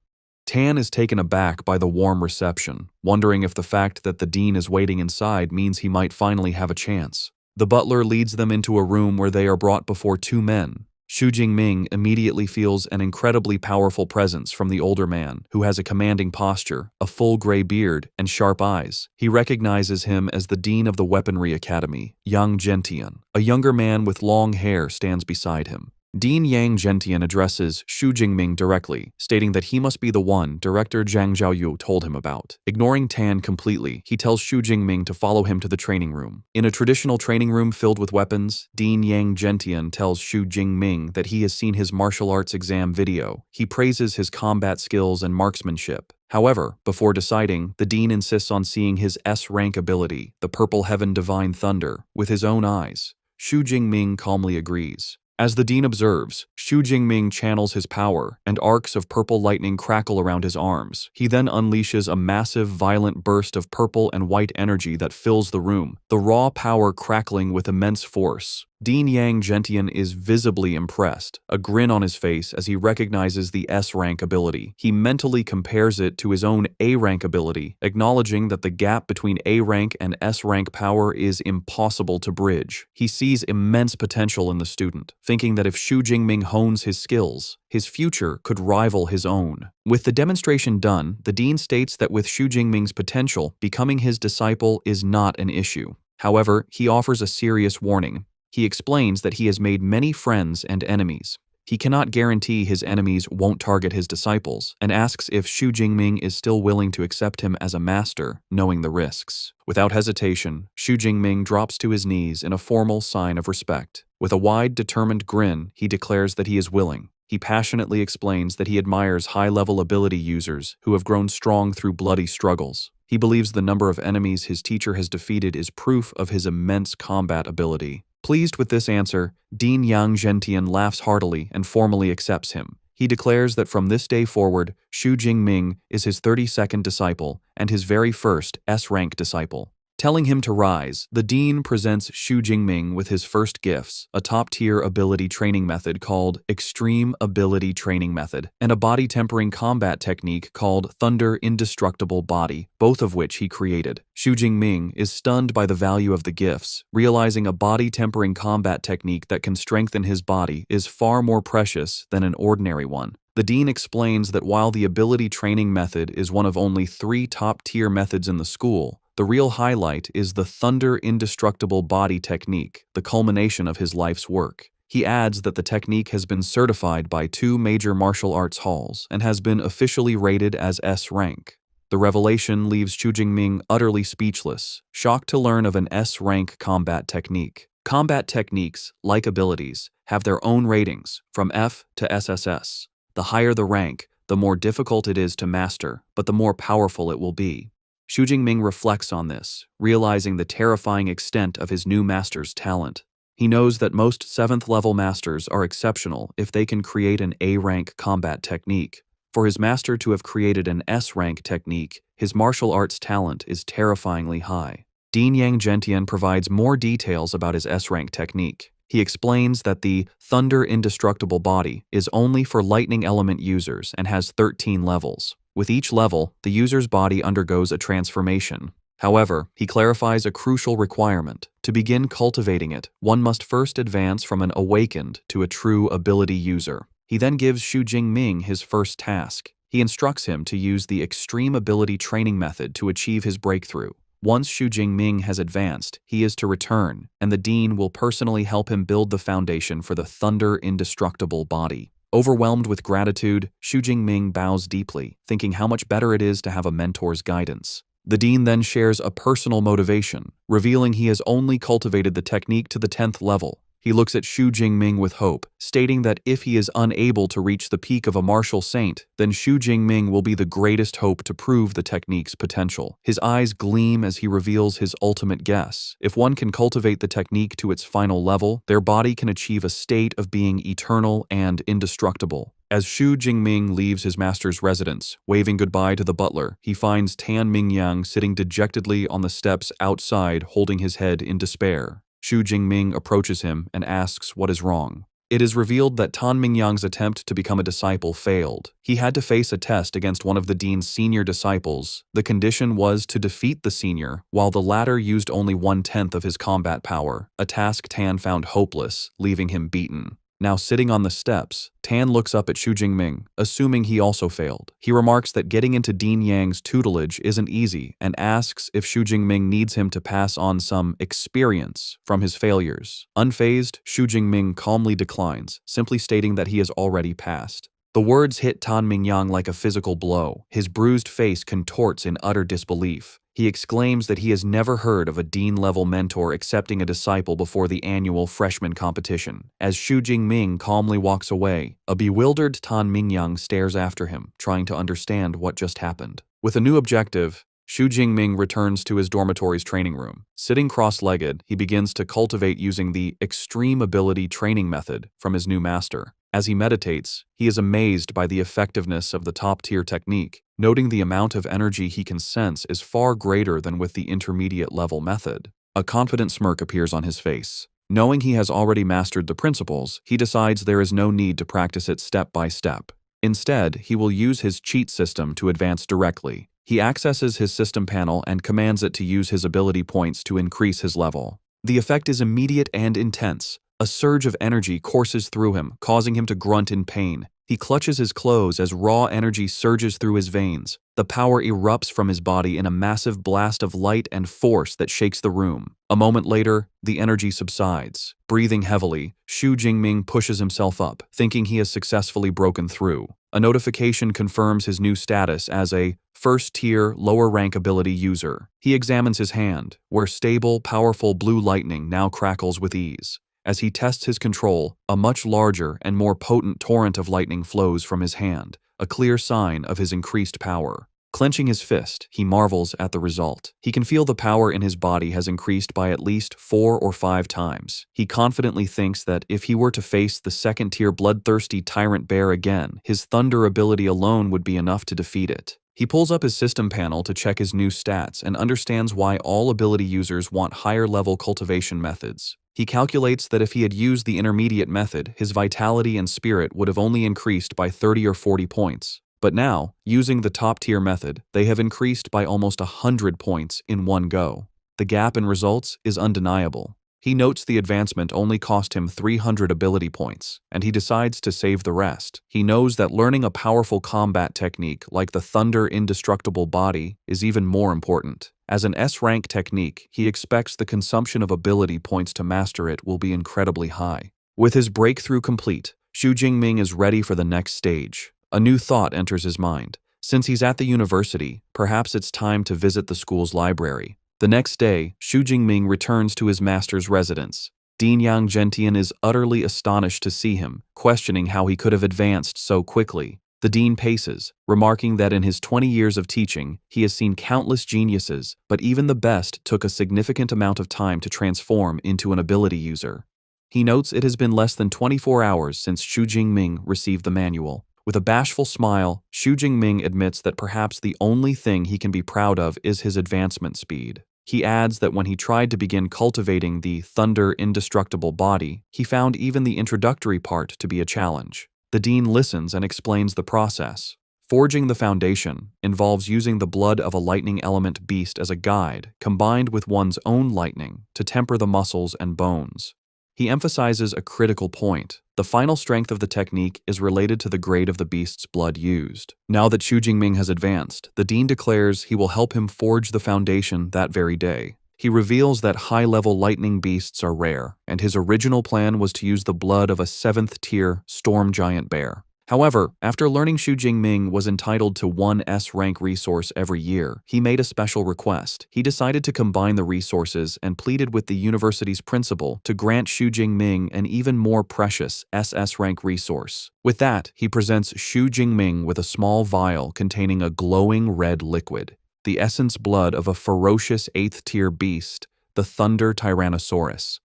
Tan is taken aback by the warm reception, wondering if the fact that the dean is waiting inside means he might finally have a chance. The butler leads them into a room where they are brought before 2 men. Xu Jingming immediately feels an incredibly powerful presence from the older man, who has a commanding posture, a full gray beard, and sharp eyes. He recognizes him as the dean of the Weaponry Academy, Yang Gentian. A younger man with long hair stands beside him. Dean Yang Gentian addresses Xu Jingming directly, stating that he must be the one Director Zhang Zhaoyu told him about. Ignoring Tan completely, he tells Xu Jingming to follow him to the training room. In a traditional training room filled with weapons, Dean Yang Gentian tells Xu Jingming that he has seen his martial arts exam video. He praises his combat skills and marksmanship. However, before deciding, the dean insists on seeing his S-rank ability, the Purple Heaven Divine Thunder, with his own eyes. Xu Jingming calmly agrees. As the dean observes, Xu Jingming channels his power, and arcs of purple lightning crackle around his arms. He then unleashes a massive, violent burst of purple and white energy that fills the room, the raw power crackling with immense force. Dean Yang Gentian is visibly impressed, a grin on his face as he recognizes the S-rank ability. He mentally compares it to his own A-rank ability, acknowledging that the gap between A-rank and S-rank power is impossible to bridge. He sees immense potential in the student, thinking that if Xu Jingming hones his skills, his future could rival his own. With the demonstration done, the dean states that with Xu Jingming's potential, becoming his disciple is not an issue. However, he offers a serious warning. He explains that he has made many friends and enemies. He cannot guarantee his enemies won't target his disciples, and asks if Xu Jingming is still willing to accept him as a master, knowing the risks. Without hesitation, Xu Jingming drops to his knees in a formal sign of respect. With a wide, determined grin, he declares that he is willing. He passionately explains that he admires high-level ability users who have grown strong through bloody struggles. He believes the number of enemies his teacher has defeated is proof of his immense combat ability. Pleased with this answer, Dean Yang Gentian laughs heartily and formally accepts him. He declares that from this day forward, Xu Jingming is his 32nd disciple and his very first S-rank disciple. Telling him to rise, the dean presents Xu Jingming with his first gifts, a top-tier ability training method called Extreme Ability Training Method, and a body-tempering combat technique called Thunder Indestructible Body, both of which he created. Xu Jingming is stunned by the value of the gifts, realizing a body-tempering combat technique that can strengthen his body is far more precious than an ordinary one. The dean explains that while the ability training method is one of only 3 top-tier methods in the school, the real highlight is the Thunder Indestructible Body technique, the culmination of his life's work. He adds that the technique has been certified by 2 major martial arts halls and has been officially rated as S-rank. The revelation leaves Xu Jingming utterly speechless, shocked to learn of an S-rank combat technique. Combat techniques, like abilities, have their own ratings, from F to SSS. The higher the rank, the more difficult it is to master, but the more powerful it will be. Xu Jingming reflects on this, realizing the terrifying extent of his new master's talent. He knows that most 7th-level masters are exceptional if they can create an A-rank combat technique. For his master to have created an S-rank technique, his martial arts talent is terrifyingly high. Dean Yang Gentian provides more details about his S-rank technique. He explains that the Thunder Indestructible Body is only for lightning element users and has 13 levels. With each level, the user's body undergoes a transformation. However, he clarifies a crucial requirement. To begin cultivating it, one must first advance from an awakened to a true ability user. He then gives Xu Jingming his first task. He instructs him to use the Extreme Ability Training method to achieve his breakthrough. Once Xu Jingming has advanced, he is to return, and the Dean will personally help him build the foundation for the Thunder Indestructible Body. Overwhelmed with gratitude, Xu Jingming bows deeply, thinking how much better it is to have a mentor's guidance. The Dean then shares a personal motivation, revealing he has only cultivated the technique to the 10th level. He looks at Xu Jingming with hope, stating that if he is unable to reach the peak of a martial saint, then Xu Jingming will be the greatest hope to prove the technique's potential. His eyes gleam as he reveals his ultimate guess. If one can cultivate the technique to its final level, their body can achieve a state of being eternal and indestructible. As Xu Jingming leaves his master's residence, waving goodbye to the butler, he finds Tan Mingyang sitting dejectedly on the steps outside, holding his head in despair. Xu Jingming approaches him and asks what is wrong. It is revealed that Tan Mingyang's attempt to become a disciple failed. He had to face a test against one of the Dean's senior disciples. The condition was to defeat the senior, while the latter used only 1/10 of his combat power, a task Tan found hopeless, leaving him beaten. Now sitting on the steps, Tan looks up at Xu Jingming, assuming he also failed. He remarks that getting into Dean Yang's tutelage isn't easy and asks if Xu Jingming needs him to pass on some experience from his failures. Unfazed, Xu Jingming calmly declines, simply stating that he has already passed. The words hit Tan Mingyang like a physical blow. His bruised face contorts in utter disbelief. He exclaims that he has never heard of a Dean-level mentor accepting a disciple before the annual freshman competition. As Xu Jingming calmly walks away, a bewildered Tan Mingyang stares after him, trying to understand what just happened. With a new objective, Xu Jingming returns to his dormitory's training room. Sitting cross-legged, he begins to cultivate using the Extreme Ability Training method from his new master. As he meditates, he is amazed by the effectiveness of the top-tier technique, noting the amount of energy he can sense is far greater than with the intermediate-level method. A confident smirk appears on his face. Knowing he has already mastered the principles, he decides there is no need to practice it step by step. Instead, he will use his cheat system to advance directly. He accesses his system panel and commands it to use his ability points to increase his level. The effect is immediate and intense. A surge of energy courses through him, causing him to grunt in pain. He clutches his clothes as raw energy surges through his veins. The power erupts from his body in a massive blast of light and force that shakes the room. A moment later, the energy subsides. Breathing heavily, Xu Jingming pushes himself up, thinking he has successfully broken through. A notification confirms his new status as a first-tier, lower-rank ability user. He examines his hand, where stable, powerful blue lightning now crackles with ease. As he tests his control, a much larger and more potent torrent of lightning flows from his hand, a clear sign of his increased power. Clenching his fist, he marvels at the result. He can feel the power in his body has increased by at least 4 or 5 times. He confidently thinks that if he were to face the second-tier bloodthirsty tyrant bear again, his thunder ability alone would be enough to defeat it. He pulls up his system panel to check his new stats and understands why all ability users want higher-level cultivation methods. He calculates that if he had used the intermediate method, his vitality and spirit would have only increased by 30 or 40 points. But now, using the top-tier method, they have increased by almost 100 points in one go. The gap in results is undeniable. He notes the advancement only cost him 300 ability points, and he decides to save the rest. He knows that learning a powerful combat technique like the Thunder Indestructible Body is even more important. As an S-rank technique, he expects the consumption of ability points to master it will be incredibly high. With his breakthrough complete, Xu Jingming is ready for the next stage. A new thought enters his mind. Since he's at the university, perhaps it's time to visit the school's library. The next day, Xu Jingming returns to his master's residence. Dean Yang Gentian is utterly astonished to see him, questioning how he could have advanced so quickly. The dean paces, remarking that in his 20 years of teaching, he has seen countless geniuses, but even the best took a significant amount of time to transform into an ability user. He notes it has been less than 24 hours since Xu Jingming received the manual. With a bashful smile, Xu Jingming admits that perhaps the only thing he can be proud of is his advancement speed. He adds that when he tried to begin cultivating the thunder indestructible body, he found even the introductory part to be a challenge. The dean listens and explains the process. Forging the foundation involves using the blood of a lightning element beast as a guide, combined with one's own lightning, to temper the muscles and bones. He emphasizes a critical point. The final strength of the technique is related to the grade of the beast's blood used. Now that Xu Jingming has advanced, the dean declares he will help him forge the foundation that very day. He reveals that high-level lightning beasts are rare, and his original plan was to use the blood of a 7th-tier storm giant bear. However, after learning Xu Jingming was entitled to one S-rank resource every year, he made a special request. He decided to combine the resources and pleaded with the university's principal to grant Xu Jingming an even more precious SS-rank resource. With that, he presents Xu Jingming with a small vial containing a glowing red liquid, the essence blood of a ferocious 8th-tier beast, the Thunder Tyrannosaurus.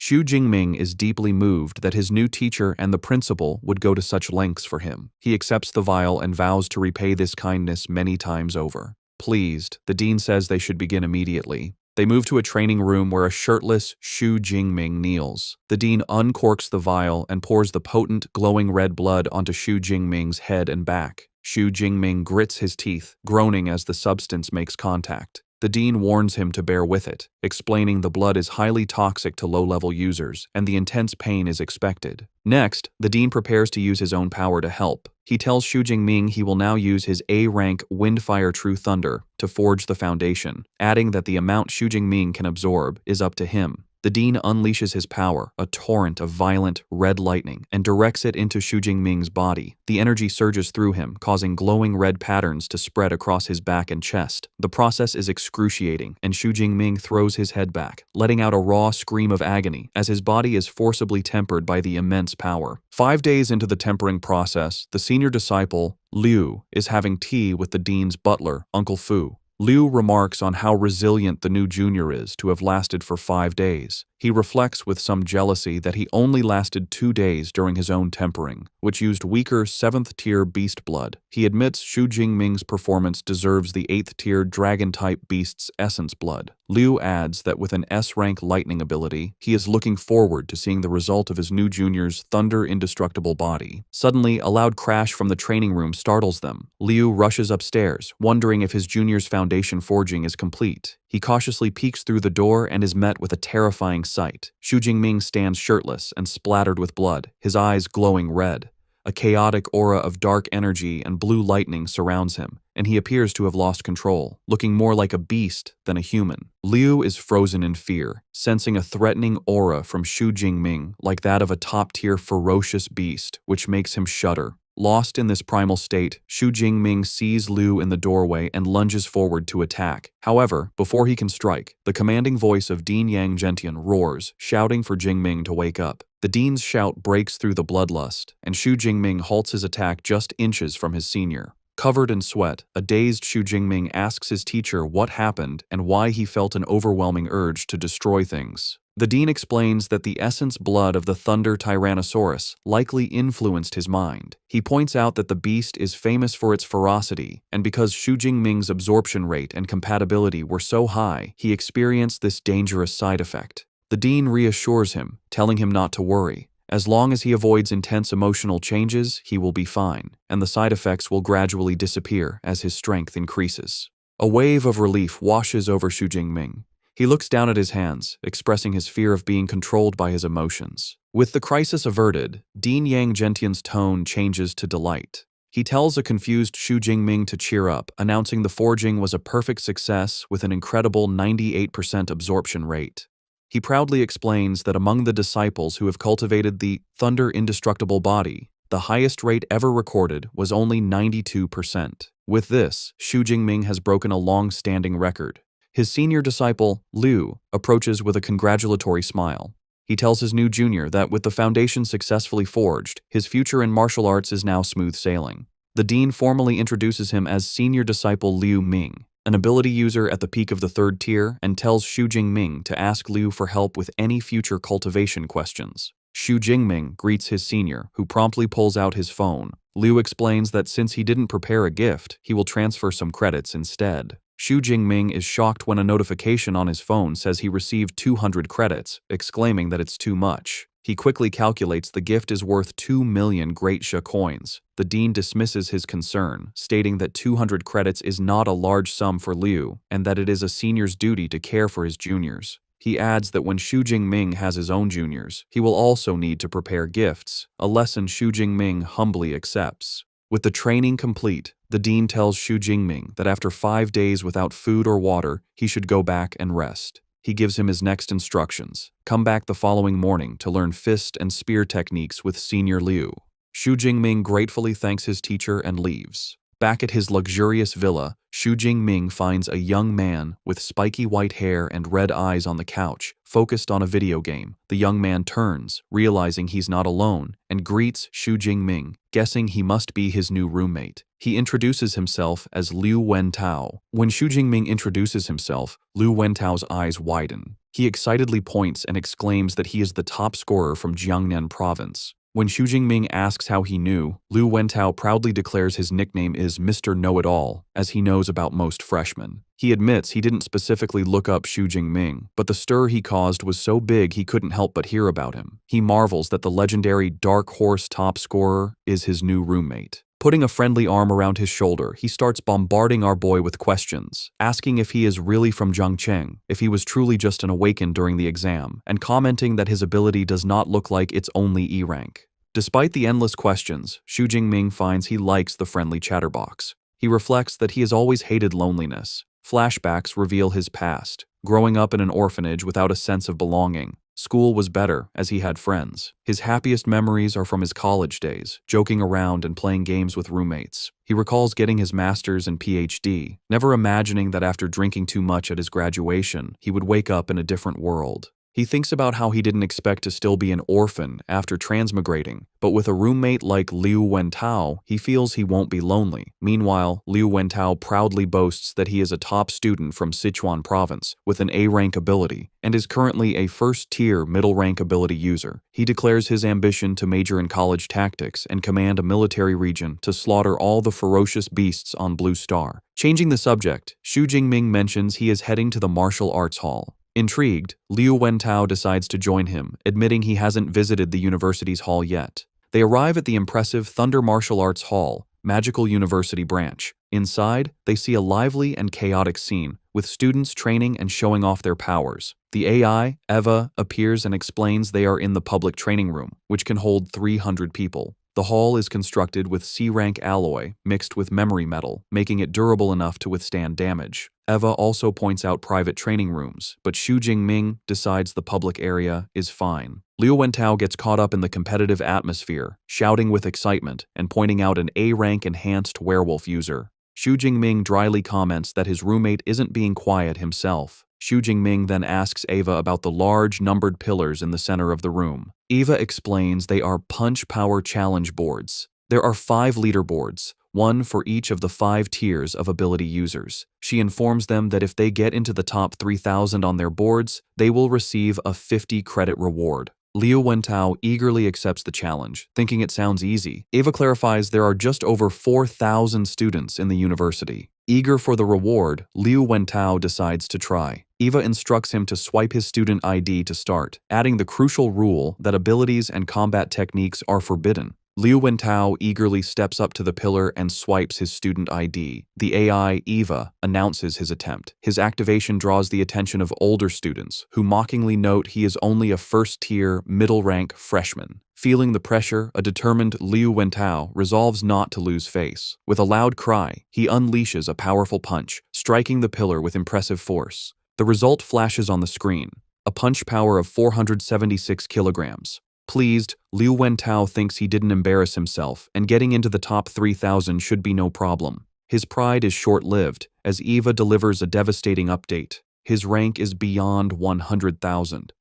Xu Jingming is deeply moved that his new teacher and the principal would go to such lengths for him. He accepts the vial and vows to repay this kindness many times over. Pleased, the dean says they should begin immediately. They move to a training room where a shirtless Xu Jingming kneels. The dean uncorks the vial and pours the potent, glowing red blood onto Xu Jingming's head and back. Xu Jingming grits his teeth, groaning as the substance makes contact. The dean warns him to bear with it, explaining the blood is highly toxic to low-level users and the intense pain is expected. Next, the dean prepares to use his own power to help. He tells Xu Jingming he will now use his A-rank Windfire True Thunder to forge the foundation, adding that the amount Xu Jingming can absorb is up to him. The dean unleashes his power, a torrent of violent, red lightning, and directs it into Xu Jingming's body. The energy surges through him, causing glowing red patterns to spread across his back and chest. The process is excruciating, and Xu Jingming throws his head back, letting out a raw scream of agony as his body is forcibly tempered by the immense power. 5 days into the tempering process, the senior disciple, Liu, is having tea with the dean's butler, Uncle Fu. Liu remarks on how resilient the new junior is to have lasted for 5 days. He reflects with some jealousy that he only lasted 2 days during his own tempering, which used weaker 7th-tier beast blood. He admits Xu Jingming's performance deserves the 8th-tier dragon-type beast's essence blood. Liu adds that with an S-rank lightning ability, he is looking forward to seeing the result of his new junior's thunder indestructible body. Suddenly, a loud crash from the training room startles them. Liu rushes upstairs, wondering if his junior's foundation forging is complete. He cautiously peeks through the door and is met with a terrifying sight. Xu Jingming stands shirtless and splattered with blood, his eyes glowing red. A chaotic aura of dark energy and blue lightning surrounds him, and he appears to have lost control, looking more like a beast than a human. Liu is frozen in fear, sensing a threatening aura from Xu Jingming like that of a top-tier ferocious beast, which makes him shudder. Lost in this primal state, Xu Jingming sees Liu in the doorway and lunges forward to attack. However, before he can strike, the commanding voice of Dean Yang Gentian roars, shouting for Jingming to wake up. The dean's shout breaks through the bloodlust, and Xu Jingming halts his attack just inches from his senior. Covered in sweat, a dazed Xu Jingming asks his teacher what happened and why he felt an overwhelming urge to destroy things. The dean explains that the essence blood of the Thunder Tyrannosaurus likely influenced his mind. He points out that the beast is famous for its ferocity, and because Xu Jingming's absorption rate and compatibility were so high, he experienced this dangerous side effect. The dean reassures him, telling him not to worry. As long as he avoids intense emotional changes, he will be fine, and the side effects will gradually disappear as his strength increases. A wave of relief washes over Xu Jingming. He looks down at his hands, expressing his fear of being controlled by his emotions. With the crisis averted, Dean Yang Gentian's tone changes to delight. He tells a confused Xu Jingming to cheer up, announcing the forging was a perfect success with an incredible 98% absorption rate. He proudly explains that among the disciples who have cultivated the Thunder Indestructible Body, the highest rate ever recorded was only 92%. With this, Xu Jingming has broken a long-standing record. His senior disciple, Liu, approaches with a congratulatory smile. He tells his new junior that with the foundation successfully forged, his future in martial arts is now smooth sailing. The dean formally introduces him as senior disciple Liu Ming, an ability user at the peak of the 3rd tier, and tells Xu Jingming to ask Liu for help with any future cultivation questions. Xu Jingming greets his senior, who promptly pulls out his phone. Liu explains that since he didn't prepare a gift, he will transfer some credits instead. Xu Jingming is shocked when a notification on his phone says he received 200 credits, exclaiming that it's too much. He quickly calculates the gift is worth 2 million Great Sha coins. The dean dismisses his concern, stating that 200 credits is not a large sum for Liu and that it is a senior's duty to care for his juniors. He adds that when Xu Jingming has his own juniors, he will also need to prepare gifts, a lesson Xu Jingming humbly accepts. With the training complete, the dean tells Xu Jingming that after 5 days without food or water, he should go back and rest. He gives him his next instructions. Come back the following morning to learn fist and spear techniques with Senior Liu. Xu Jingming gratefully thanks his teacher and leaves. Back at his luxurious villa, Xu Jingming finds a young man with spiky white hair and red eyes on the couch, focused on a video game. The young man turns, realizing he's not alone, and greets Xu Jingming, guessing he must be his new roommate. He introduces himself as Liu Wentao. When Xu Jingming introduces himself, Liu Wentao's eyes widen. He excitedly points and exclaims that he is the top scorer from Jiangnan province. When Xu Jingming asks how he knew, Liu Wentao proudly declares his nickname is Mr. Know-It-All, as he knows about most freshmen. He admits he didn't specifically look up Xu Jingming, but the stir he caused was so big he couldn't help but hear about him. He marvels that the legendary Dark Horse top scorer is his new roommate. Putting a friendly arm around his shoulder, he starts bombarding our boy with questions, asking if he is really from Zhangcheng, if he was truly just an awakened during the exam, and commenting that his ability does not look like it's only E rank. Despite the endless questions, Xu Jingming finds he likes the friendly chatterbox. He reflects that he has always hated loneliness. Flashbacks reveal his past, growing up in an orphanage without a sense of belonging. School was better, as he had friends. His happiest memories are from his college days, joking around and playing games with roommates. He recalls getting his master's and PhD, never imagining that after drinking too much at his graduation, he would wake up in a different world. He thinks about how he didn't expect to still be an orphan after transmigrating, but with a roommate like Liu Wentao, he feels he won't be lonely. Meanwhile, Liu Wentao proudly boasts that he is a top student from Sichuan province with an A-rank ability and is currently a first-tier middle-rank ability user. He declares his ambition to major in college tactics and command a military region to slaughter all the ferocious beasts on Blue Star. Changing the subject, Xu Jingming mentions he is heading to the martial arts hall. Intrigued, Liu Wentao decides to join him, admitting he hasn't visited the university's hall yet. They arrive at the impressive Thunder Martial Arts Hall, Magical University branch. Inside, they see a lively and chaotic scene, with students training and showing off their powers. The AI, Eva, appears and explains they are in the public training room, which can hold 300 people. The hall is constructed with C-rank alloy mixed with memory metal, making it durable enough to withstand damage. Eva also points out private training rooms, but Xu Jingming decides the public area is fine. Liu Wentao gets caught up in the competitive atmosphere, shouting with excitement and pointing out an A-rank enhanced werewolf user. Xu Jingming dryly comments that his roommate isn't being quiet himself. Xu Jingming then asks Eva about the large numbered pillars in the center of the room. Eva explains they are punch power challenge boards. There are 5 leaderboards, one for each of the 5 tiers of ability users. She informs them that if they get into the top 3,000 on their boards, they will receive a 50 credit reward. Liu Wentao eagerly accepts the challenge, thinking it sounds easy. Eva clarifies there are just over 4,000 students in the university. Eager for the reward, Liu Wentao decides to try. Eva instructs him to swipe his student ID to start, adding the crucial rule that abilities and combat techniques are forbidden. Liu Wentao eagerly steps up to the pillar and swipes his student ID. The AI, Eva, announces his attempt. His activation draws the attention of older students, who mockingly note he is only a first-tier, middle-rank freshman. Feeling the pressure, a determined Liu Wentao resolves not to lose face. With a loud cry, he unleashes a powerful punch, striking the pillar with impressive force. The result flashes on the screen, a punch power of 476 kilograms. Pleased, Liu Wentao thinks he didn't embarrass himself, and getting into the top 3,000 should be no problem. His pride is short-lived, as Eva delivers a devastating update. His rank is beyond 100,000.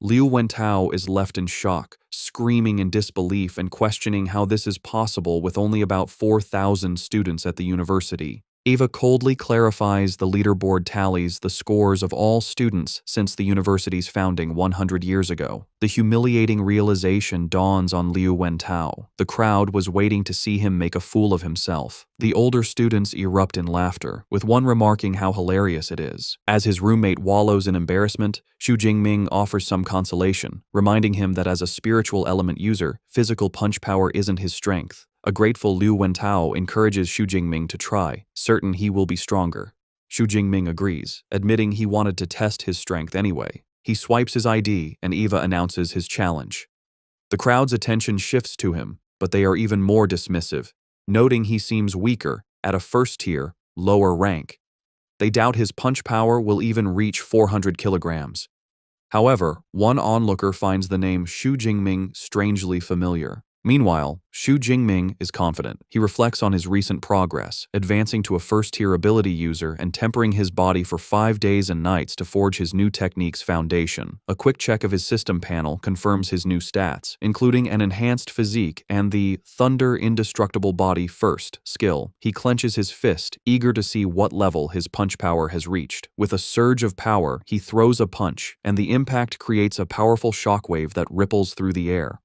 Liu Wentao is left in shock, screaming in disbelief and questioning how this is possible with only about 4,000 students at the university. Ava coldly clarifies the leaderboard tallies the scores of all students since the university's founding 100 years ago. The humiliating realization dawns on Liu Wentao. The crowd was waiting to see him make a fool of himself. The older students erupt in laughter, with one remarking how hilarious it is. As his roommate wallows in embarrassment, Xu Jingming offers some consolation, reminding him that as a spiritual element user, physical punch power isn't his strength. A grateful Liu Wentao encourages Xu Jingming to try, certain he will be stronger. Xu Jingming agrees, admitting he wanted to test his strength anyway. He swipes his ID and Eva announces his challenge. The crowd's attention shifts to him, but they are even more dismissive, noting he seems weaker, at a first-tier, lower rank. They doubt his punch power will even reach 400 kilograms. However, one onlooker finds the name Xu Jingming strangely familiar. Meanwhile, Xu Jingming is confident. He reflects on his recent progress, advancing to a first-tier ability user and tempering his body for 5 days and nights to forge his new technique's foundation. A quick check of his system panel confirms his new stats, including an enhanced physique and the Thunder Indestructible Body First skill. He clenches his fist, eager to see what level his punch power has reached. With a surge of power, he throws a punch, and the impact creates a powerful shockwave that ripples through the air.